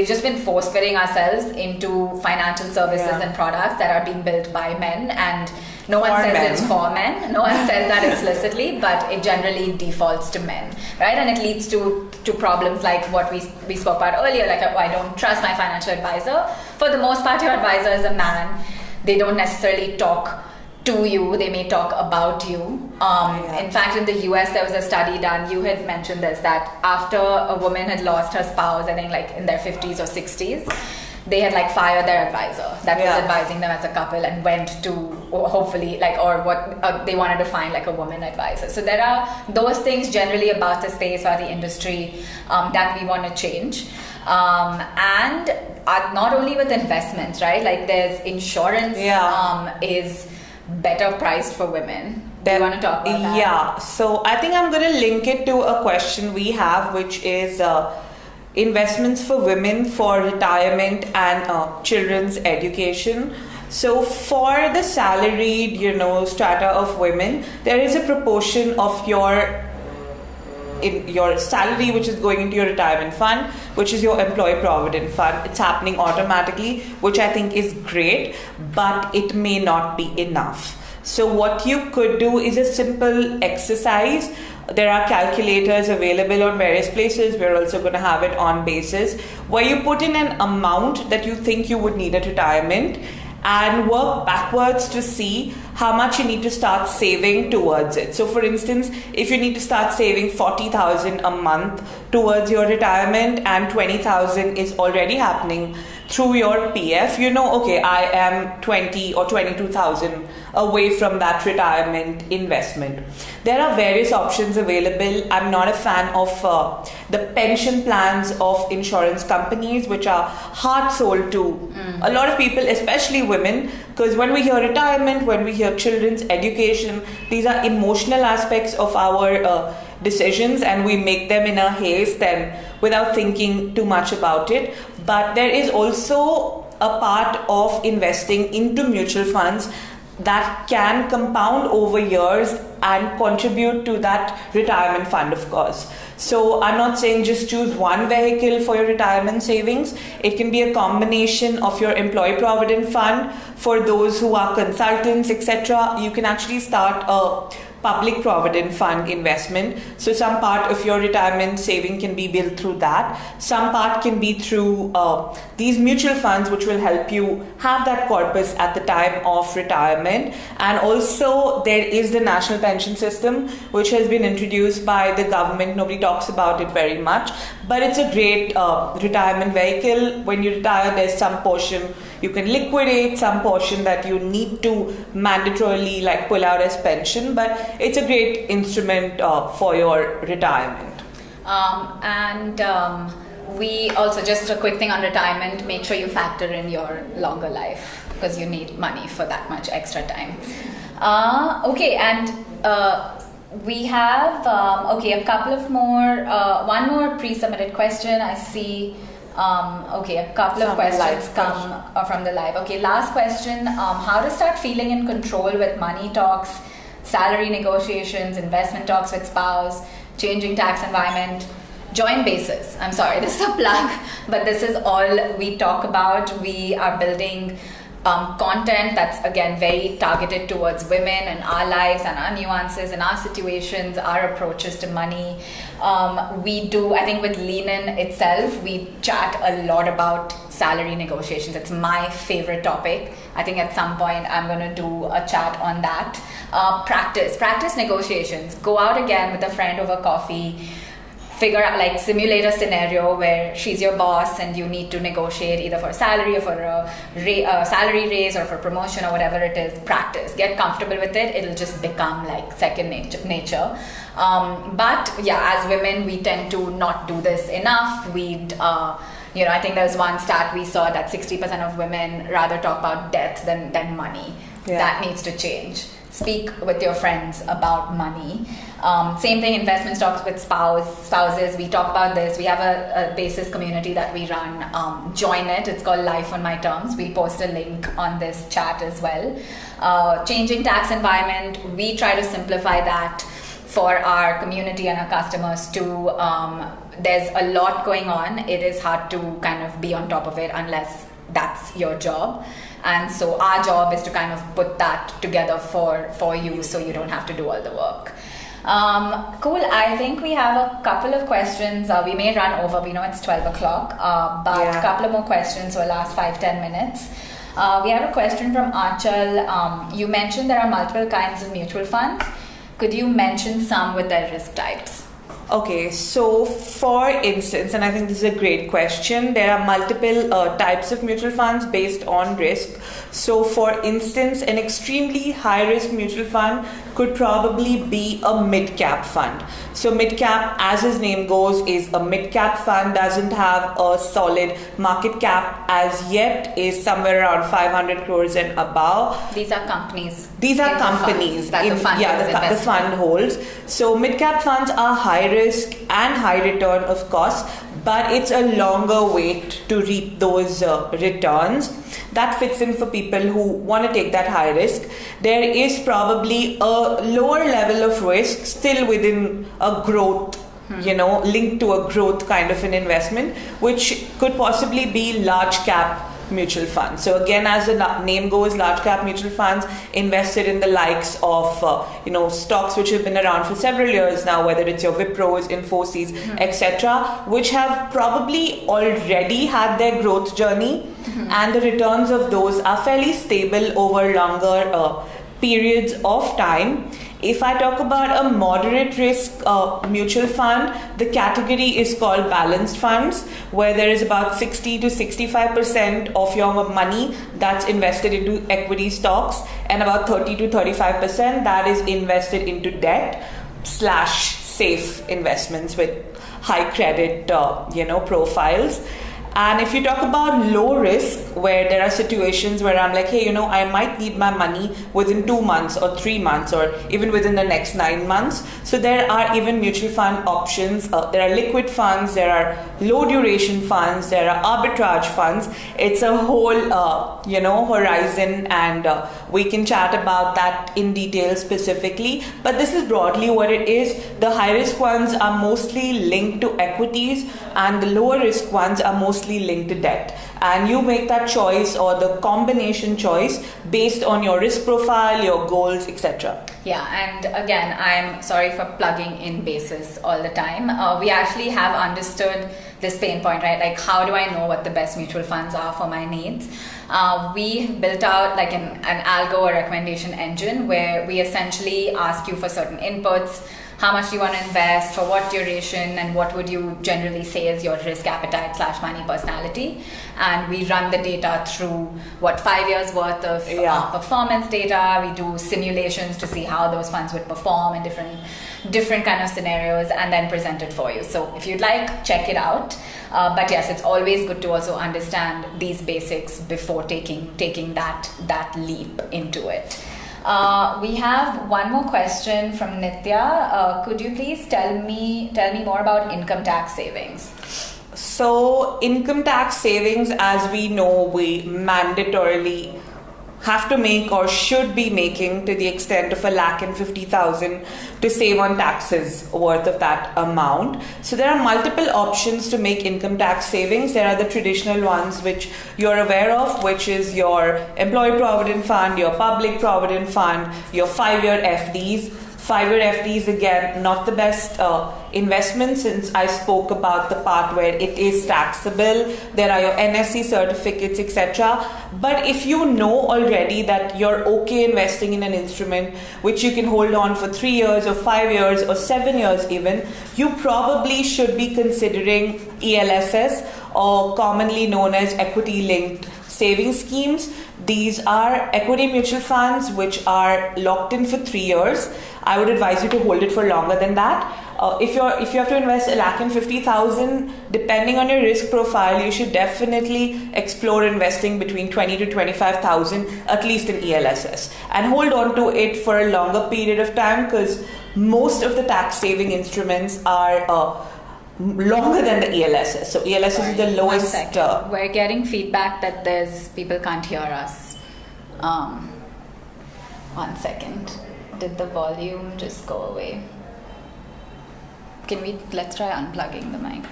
just been force-fitting ourselves into financial services and products that are being built by men, and no one says it's for men. No one says that explicitly, but it generally defaults to men, right? And it leads to problems like what we spoke about earlier, like I don't trust my financial advisor. For the most part, your advisor is a man. They don't necessarily talk to you, they may talk about you. In fact, in the US, there was a study done, you had mentioned this, that after a woman had lost her spouse, I think in their 50s or 60s, they had like fired their advisor that was advising them as a couple and went to hopefully they wanted to find like a woman advisor. So there are those things generally about the space or the industry that we want to change. And not only with investments, right? Like there's insurance is better priced for women. Do you want to talk about that? Yeah, so I think I'm going to link it to a question we have, which is investments for women for retirement and children's education. So for the salaried, strata of women, there is a proportion of your salary which is going into your retirement fund, which is your employee provident fund. It's happening automatically, which I think is great, but it may not be enough. So what you could do is a simple exercise. There are calculators available on various places. We're also going to have it on Basis, where you put in an amount that you think you would need at retirement and work backwards to see how much you need to start saving towards it. So for instance, if you need to start saving 40,000 a month towards your retirement and 20,000 is already happening through your PF, okay, I am 20 or 22,000 away from that retirement investment. There are various options available. I'm not a fan of the pension plans of insurance companies, which are hard sold to a lot of people, especially women, because when we hear retirement, when we hear children's education, these are emotional aspects of our decisions, and we make them in a haste and without thinking too much about it. But there is also a part of investing into mutual funds that can compound over years and contribute to that retirement fund, of course. So I'm not saying just choose one vehicle for your retirement savings. It can be a combination of your employee provident fund for those who are consultants, etc. You can actually start a public provident fund investment. So some part of your retirement saving can be built through that. Some part can be through these mutual funds, which will help you have that corpus at the time of retirement. And also there is the national pension system, which has been introduced by the government. Nobody talks about it very much, but it's a great retirement vehicle. When you retire, there's some portion you can liquidate, some portion that you need to mandatorily pull out as pension, but it's a great instrument for your retirement. We also, just a quick thing on retirement, make sure you factor in your longer life because you need money for that much extra time. We have a couple of more, one more pre-submitted question. I see. A couple of questions come from the live. Okay, last question. How to start feeling in control with money talks, salary negotiations, investment talks with spouse, changing tax environment. Join Basis. I'm sorry, this is a plug, but this is all we talk about. We are building content that's again very targeted towards women and our lives and our nuances and our situations, our approaches to money. We do, I think with Lean In itself, we chat a lot about salary negotiations. It's my favorite topic. I think at some point I'm going to do a chat on that. Practice negotiations. Go out again with a friend over coffee. Figure out, simulate a scenario where she's your boss and you need to negotiate either for salary or for a salary raise or for promotion or whatever it is. Practice. Get comfortable with it. It'll just become second nature. But yeah, as women, we tend to not do this enough. I think there's one stat we saw that 60% of women rather talk about death than money. Yeah. That needs to change. Speak with your friends about money. Same thing, investment talks with spouses. We talk about this. We have a Basis community that we run. Join it. It's called Life on My Terms. We post a link on this chat as well. Changing tax environment. We try to simplify that for our community and our customers too. There's a lot going on. It is hard to kind of be on top of it unless that's your job. And so our job is to kind of put that together for you so you don't have to do all the work. Cool. I think we have a couple of questions. We may run over. We know it's 12 o'clock, but a couple of more questions for the last 5-10 minutes. We have a question from Achal. You mentioned there are multiple kinds of mutual funds. Could you mention some with their risk types? Okay, so for instance, and I think this is a great question, there are multiple types of mutual funds based on risk. So, for instance, an extremely high risk mutual fund could probably be a mid cap fund. So, mid cap, as his name goes, is a mid cap fund, doesn't have a solid market cap as yet, is somewhere around 500 crores and above. These are companies. These are companies that the fund holds. So mid-cap funds are high risk and high return, of course, but it's a longer wait to reap those returns. That fits in for people who want to take that high risk. There is probably a lower level of risk still within a growth, linked to a growth kind of an investment, which could possibly be large cap mutual funds. So again, as the name goes, large cap mutual funds invested in the likes of stocks which have been around for several years now, whether it's your Wipros, Infosys, etc., which have probably already had their growth journey, and the returns of those are fairly stable over longer periods of time. If I talk about a moderate risk mutual fund, the category is called balanced funds, where there is about 60 to 65% of your money that's invested into equity stocks, and about 30 to 35% that is invested into debt / safe investments with high credit profiles. And if you talk about low risk, where there are situations where I'm like, hey, I might need my money within 2 months or 3 months or even within the next 9 months. So there are even mutual fund options. There are liquid funds, there are low duration funds, there are arbitrage funds. It's a whole, horizon, and we can chat about that in detail specifically. But this is broadly what it is. The high risk ones are mostly linked to equities, and the lower risk ones are mostly linked to debt, and you make that choice or the combination choice based on your risk profile, your goals, etc. Yeah, and again, I'm sorry for plugging in basis all the time. We actually have understood this pain point, right? Like, how do I know what the best mutual funds are for my needs? We built out like an algo or recommendation engine where we essentially ask you for certain inputs. How much do you want to invest, for what duration, and what would you generally say is your risk appetite / money personality? And we run the data through 5 years worth of performance data. We do simulations to see how those funds would perform in different kind of scenarios, and then present it for you. So if you'd like, check it out. But yes, it's always good to also understand these basics before taking that leap into it. We have one more question from Nitya. Could you please tell me more about income tax savings? So income tax savings, as we know, we mandatorily have to make or should be making to the extent of 1,50,000 to save on taxes worth of that amount. So there are multiple options to make income tax savings. There are the traditional ones which you're aware of, which is your employee provident fund, your public provident fund, your 5-year FDs. 5-year FDs, again, not the best investment, since I spoke about the part where it is taxable. There are your NSE certificates, etc. But if you know already that you're okay investing in an instrument which you can hold on for 3 years or 5 years or 7 years even, you probably should be considering ELSS, or commonly known as equity linked saving schemes. These are equity mutual funds which are locked in for 3 years. I would advise you to hold it for longer than that. If you have to invest 1,50,000, depending on your risk profile, you should definitely explore investing between 20 to 25,000, at least in ELSS, and hold on to it for a longer period of time, because most of the tax saving instruments are longer than the ELSS. So ELSS is the lowest. We're getting feedback that people can't hear us. 1 second. Did the volume just go away? Let's try unplugging the mic.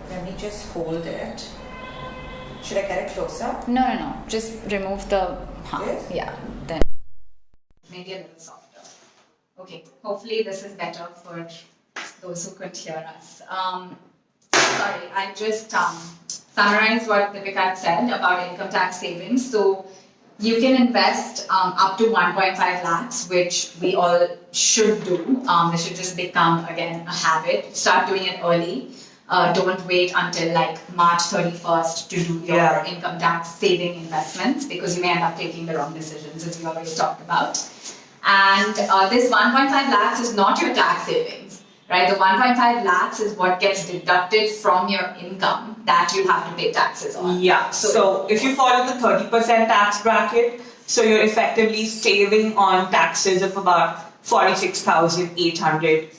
Let me just hold it. Should I get it closer? No. Just remove the... This? Yeah. Then maybe a little softer. Okay. Hopefully this is better for those who could hear us. Sorry, I just summarized what Dipika had said about income tax savings. So you can invest up to 1.5 lakhs, which we all should do. This should just become, again, a habit. Start doing it early. Don't wait until like March 31st to do your income tax saving investments, because you may end up taking the wrong decisions, as we always talked about. And this 1.5 lakhs is not your tax savings, right? The 1.5 lakhs is what gets deducted from your income that you have to pay taxes on. Yeah, so if you follow the 30% tax bracket, so you're effectively saving on taxes of about 46,800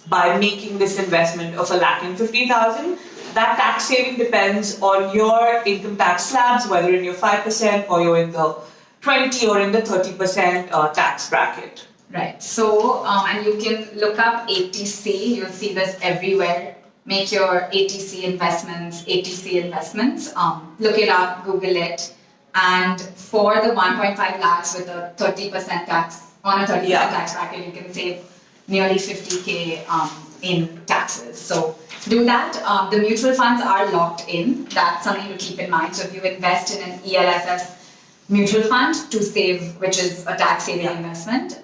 by making this investment of 1,50,000. That tax saving depends on your income tax slabs, whether in your 5% or you're in the 20 or in the 30% tax bracket. Right. So, and you can look up ATC. You'll see this everywhere. Make your ATC investments, ATC investments. Look it up, Google it. And for the 1.5 lakhs with a 30% tax, on a 30% tax bracket, you can save nearly 50K in taxes. So do that. The mutual funds are locked in. That's something to keep in mind. So if you invest in an ELSS mutual fund to save, which is a tax saving investment,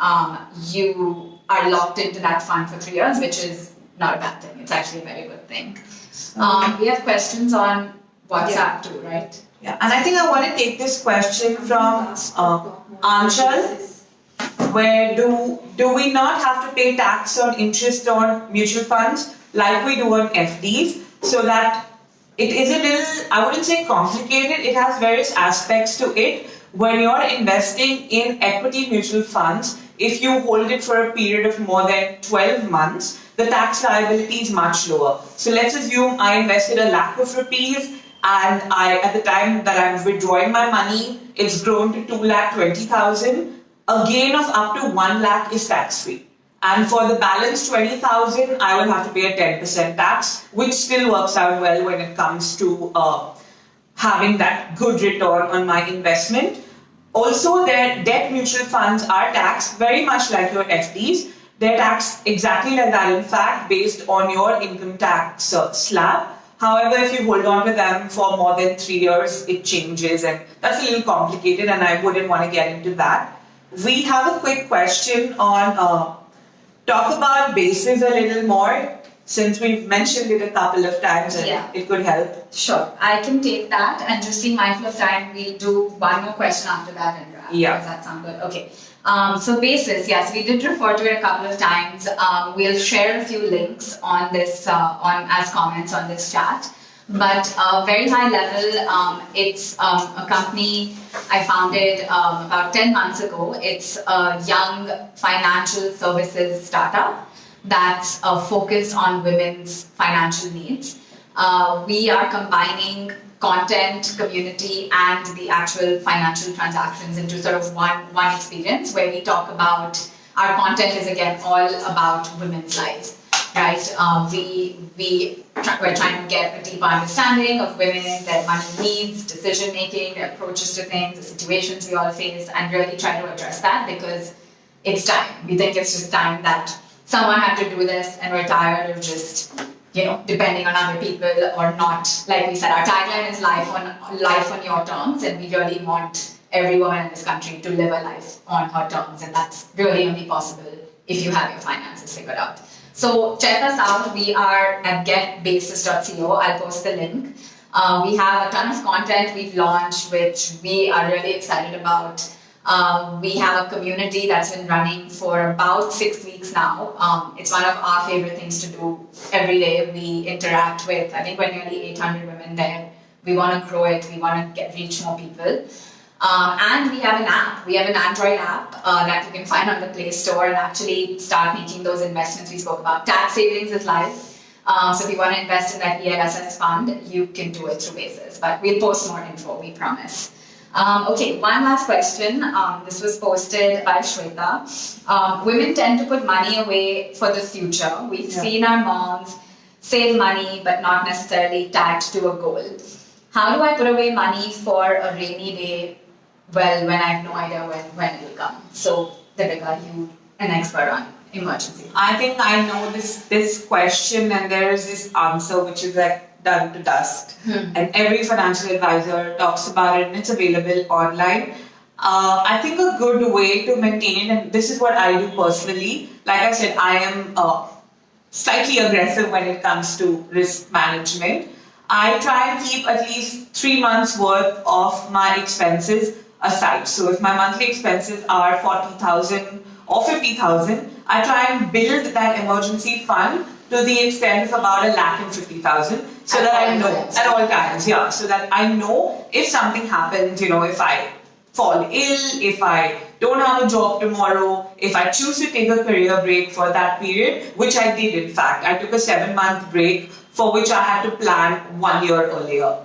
you are locked into that fund for 3 years, which is not a bad thing. It's actually a very good thing. We have questions on WhatsApp too, right? Yeah, and I think I want to take this question from Anchal, where do we not have to pay tax on interest on mutual funds like we do on FDs, so that it is a little, I wouldn't say complicated, it has various aspects to it. When you're investing in equity mutual funds, if you hold it for a period of more than 12 months, the tax liability is much lower. So let's assume I invested a lakh of rupees, and at the time that I'm withdrawing my money, it's grown to 2,20,000. A gain of up to 1 lakh is tax-free. And for the balance 20,000, I will have to pay a 10% tax, which still works out well when it comes to having that good return on my investment. Also, their debt mutual funds are taxed very much like your FDs. They're taxed exactly like that, in fact, based on your income tax slab. However, if you hold on to them for more than 3 years, it changes, and that's a little complicated, and I wouldn't want to get into that. We have a quick question on talk about bases a little more, since we've mentioned it a couple of times and it could help. Sure, I can take that, and just being mindful of time, we'll do one more question after that and wrap. Yeah. Does that sound good? Okay. So basis, yes, we did refer to it a couple of times. We'll share a few links on this, as comments on this chat. But very high level, it's a company I founded about 10 months ago. It's a young financial services startup that's focused on women's financial needs. We are combining content, community, and the actual financial transactions into sort of one experience, where we talk about, our content is again all about women's lives, right? We're trying to get a deeper understanding of women, their money needs, decision making, their approaches to things, the situations we all face, and really try to address that, because it's time. We think it's just time that someone had to do this, and we're tired of just, depending on other people or not. Like we said, our tagline is life on your terms, and we really want every woman in this country to live a life on her terms, and that's really only possible if you have your finances figured out. So check us out. We are at getbasis.co. I'll post the link. We have a ton of content we've launched, which we are really excited about. We have a community that's been running for about 6 weeks now. It's one of our favorite things to do every day. We interact with, I think we're nearly 800 women there. We want to grow it. We want to reach more people. And we have an app. We have an Android app that you can find on the Play Store and actually start making those investments we spoke about. Tax savings is live. So if you want to invest in that ELSS fund, you can do it through Basis. But we'll post more info, we promise. Okay, one last question. This was posted by Shweta. Women tend to put money away for the future. We've seen our moms save money, but not necessarily tagged to a goal. How do I put away money for a rainy day? Well, when I have no idea when it will come. So, Dipika, you an expert on emergency. I think I know this question, and there is this answer which is like done to dust. And every financial advisor talks about it, and it's available online. I think a good way to maintain, and this is what I do personally, like I said, I am slightly aggressive when it comes to risk management. I try and keep at least 3 months worth of my expenses aside. So if my monthly expenses are 40,000 or 50,000, I try and build that emergency fund to the extent of about 1,50,000, so that I know at all times, yeah, so that I know if something happens, if I fall ill, if I don't have a job tomorrow, if I choose to take a career break for that period, which I did in fact. I took a 7-month break for which I had to plan 1 year earlier.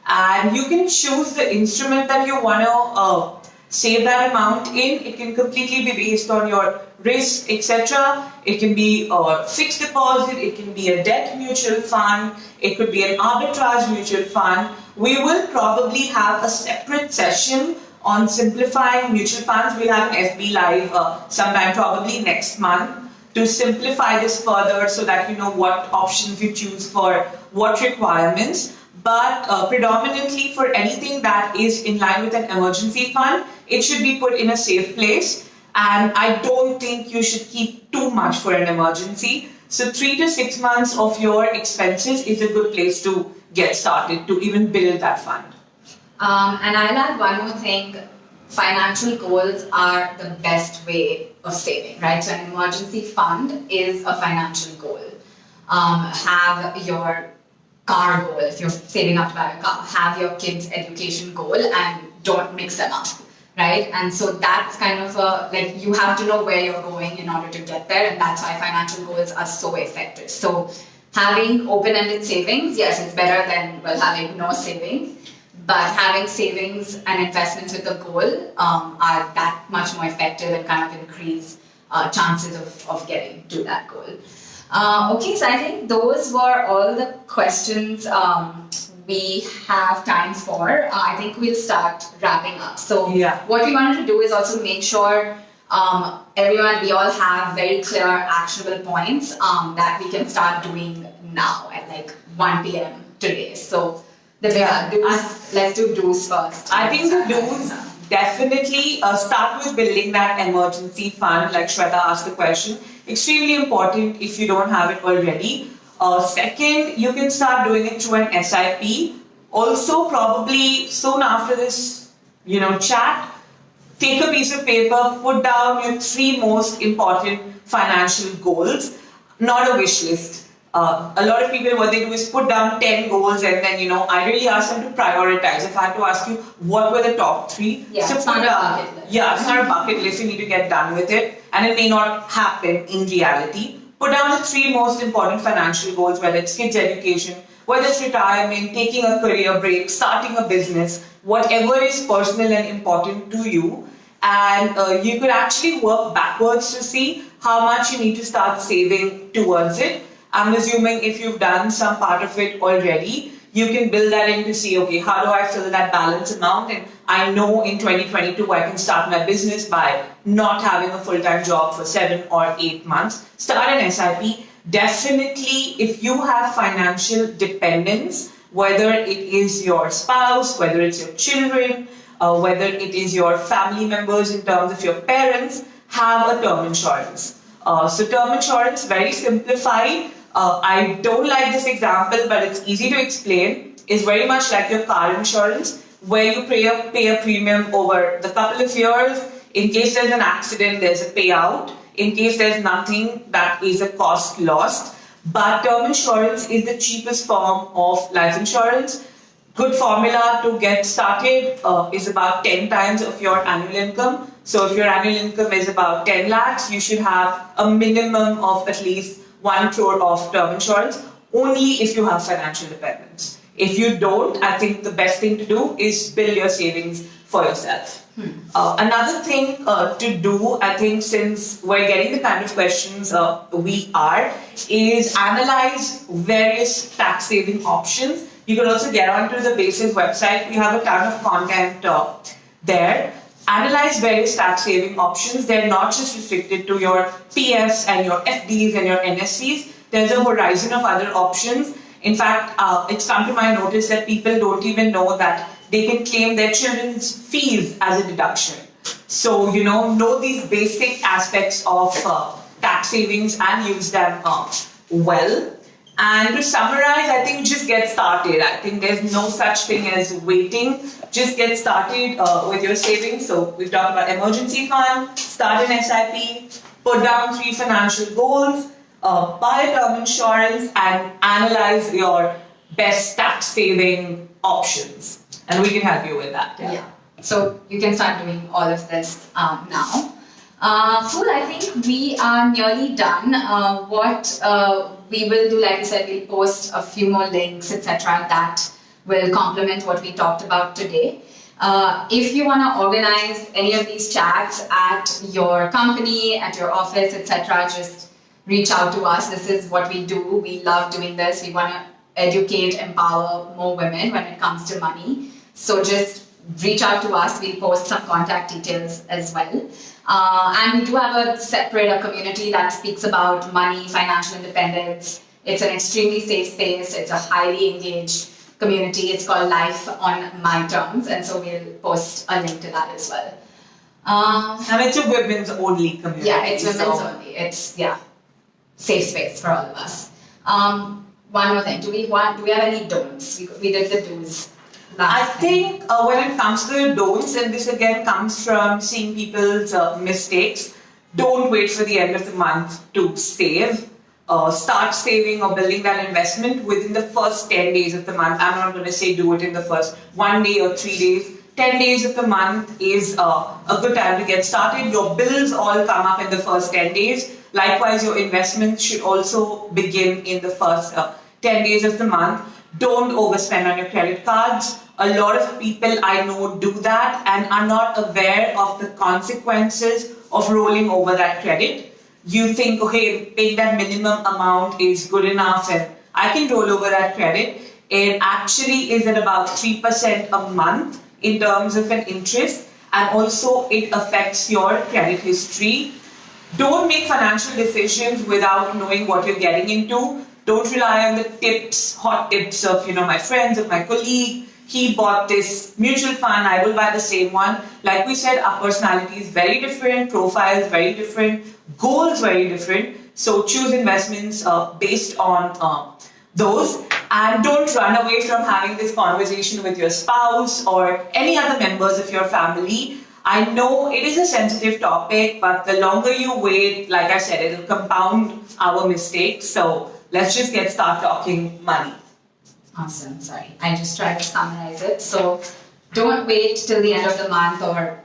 And you can choose the instrument that you want to save that amount in. It can completely be based on your risk, etc. It can be a fixed deposit, it can be a debt mutual fund, it could be an arbitrage mutual fund. We will probably have a separate session on simplifying mutual funds. We'll have an FB Live sometime probably next month to simplify this further so that you know what options you choose for what requirements. But predominantly for anything that is in line with an emergency fund, it should be put in a safe place. And I don't think you should keep too much for an emergency. So 3 to 6 months of your expenses is a good place to get started, to even build that fund. And I'll add one more thing. Financial goals are the best way of saving, right? So an emergency fund is a financial goal. Have your car goal, if you're saving up to buy a car, have your kids' education goal and don't mix them up, right? And so that's kind of you have to know where you're going in order to get there, and that's why financial goals are so effective. So having open-ended savings, yes, it's better than having no savings. But having savings and investments with a goal are that much more effective and kind of increase chances of getting to that goal. Okay, so I think those were all the questions we have time for. I think we'll start wrapping up. So what we wanted to do is also make sure we all have very clear actionable points that we can start doing now at 1 p.m. today. So let's do do's first. I think the do's definitely start with building that emergency fund, like Shweta asked the question. Extremely important if you don't have it already. Second, you can start doing it through an SIP. Also, probably soon after this, chat, take a piece of paper, put down your 3 most important financial goals, not a wish list. A lot of people, what they do is put down 10 goals and then, I really ask them to prioritize. If I had to ask you, what were the top 3? So it's not a bucket list. Yeah, it's not a bucket list. You need to get done with it. And it may not happen in reality. Put down the 3 most important financial goals, whether it's kids' education, whether it's retirement, taking a career break, starting a business, whatever is personal and important to you. And you could actually work backwards to see how much you need to start saving towards it. I'm assuming if you've done some part of it already, you can build that in to see, okay, how do I fill that balance amount? And I know in 2022 I can start my business by not having a full-time job for 7 or 8 months. Start an SIP. Definitely, if you have financial dependence, whether it is your spouse, whether it's your children, whether it is your family members in terms of your parents, have a term insurance. So term insurance, very simplified. I don't like this example, but it's easy to explain. It's very much like your car insurance, where you pay a premium over the couple of years. In case there's an accident, there's a payout. In case there's nothing, that is a cost lost. But term insurance is the cheapest form of life insurance. Good formula to get started is about 10 times of your annual income. So if your annual income is about 10 lakhs, you should have a minimum of at least 1 crore of term insurance, only if you have financial dependence. If you don't, I think the best thing to do is build your savings for yourself. Another thing to do, I think, since we're getting the kind of questions we are, is analyze various tax saving options. You can also get onto the Basis website. We have a ton of content there. Analyze various tax saving options. They're not just restricted to your PFs and your FDs and your NSCs. There's a horizon of other options. In fact, it's come to my notice that people don't even know that they can claim their children's fees as a deduction. So, know these basic aspects of tax savings and use them well. And to summarize, I think just get started. I think there's no such thing as waiting. Just get started with your savings. So we've talked about emergency fund, start an SIP, put down 3 financial goals, buy a term insurance, and analyze your best tax saving options. And we can help you with that. Yeah. So you can start doing all of this now. Cool, I think we are nearly done. What we will do, like I said, we'll post a few more links, etc. that will complement what we talked about today. If you want to organize any of these chats at your company, at your office, etc., just reach out to us. This is what we do. We love doing this. We want to educate, empower more women when it comes to money. So just reach out to us. We'll post some contact details as well. And we do have a separate community that speaks about money, financial independence. It's an extremely safe space. It's a highly engaged community. It's called Life on My Terms. And so we'll post a link to that as well. And it's a women's only community. Yeah, it's women's only. It's, safe space for all of us. One more thing. Do we have any don'ts? We did the do's. I think when it comes to the don'ts, and this again comes from seeing people's mistakes, don't wait for the end of the month to save. Start saving or building that investment within the first 10 days of the month. I'm not going to say do it in the first 1 day or 3 days. 10 days of the month is a good time to get started. Your bills all come up in the first 10 days. Likewise, your investments should also begin in the first 10 days of the month. Don't overspend on your credit cards. A lot of people I know do that and are not aware of the consequences of rolling over that credit. You think, okay, paying that minimum amount is good enough and I can roll over that credit. It actually is at about 3% a month in terms of an interest, and also it affects your credit history. Don't make financial decisions without knowing what you're getting into. Don't rely on the tips, hot tips of, my friends, of my colleague. He bought this mutual fund, I will buy the same one. Like we said, our personality is very different, profile is very different, goals very different. So choose investments based on those. And don't run away from having this conversation with your spouse or any other members of your family. I know it is a sensitive topic, but the longer you wait, like I said, it will compound our mistakes. So let's just start talking money. Awesome. Sorry, I just tried to summarize it. So don't wait till the end of the month or,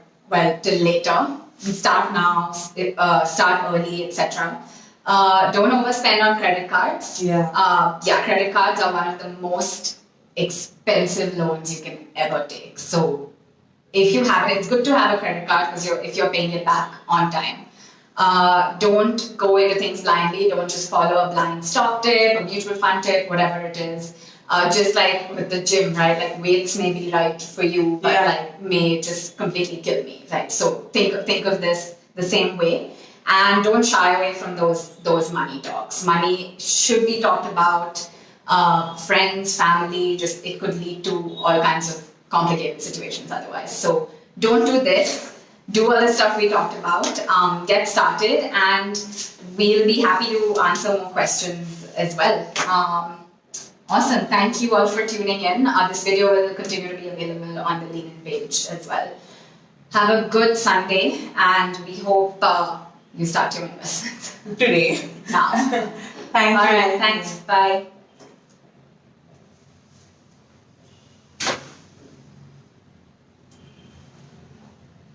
till later. Start now, start early, etc. Don't overspend on credit cards. Credit cards are one of the most expensive loans you can ever take. So if you have it, it's good to have a credit card because if you're paying it back on time. Don't go into things blindly. Don't just follow a blind stock tip, a mutual fund tip, whatever it is. Just like with the gym, right? Like weights may be right for you, but may just completely kill me, right? So think of this the same way, and don't shy away from those money talks. Money should be talked about. Friends, family, it could lead to all kinds of complicated situations otherwise. So don't do this. Do all the stuff we talked about. Get started, and we'll be happy to answer more questions as well. Awesome. Thank you all for tuning in. This video will continue to be available on the LinkedIn page as well. Have a good Sunday, and we hope you start your investments today. Now. Thank you. All right. Thanks. Bye.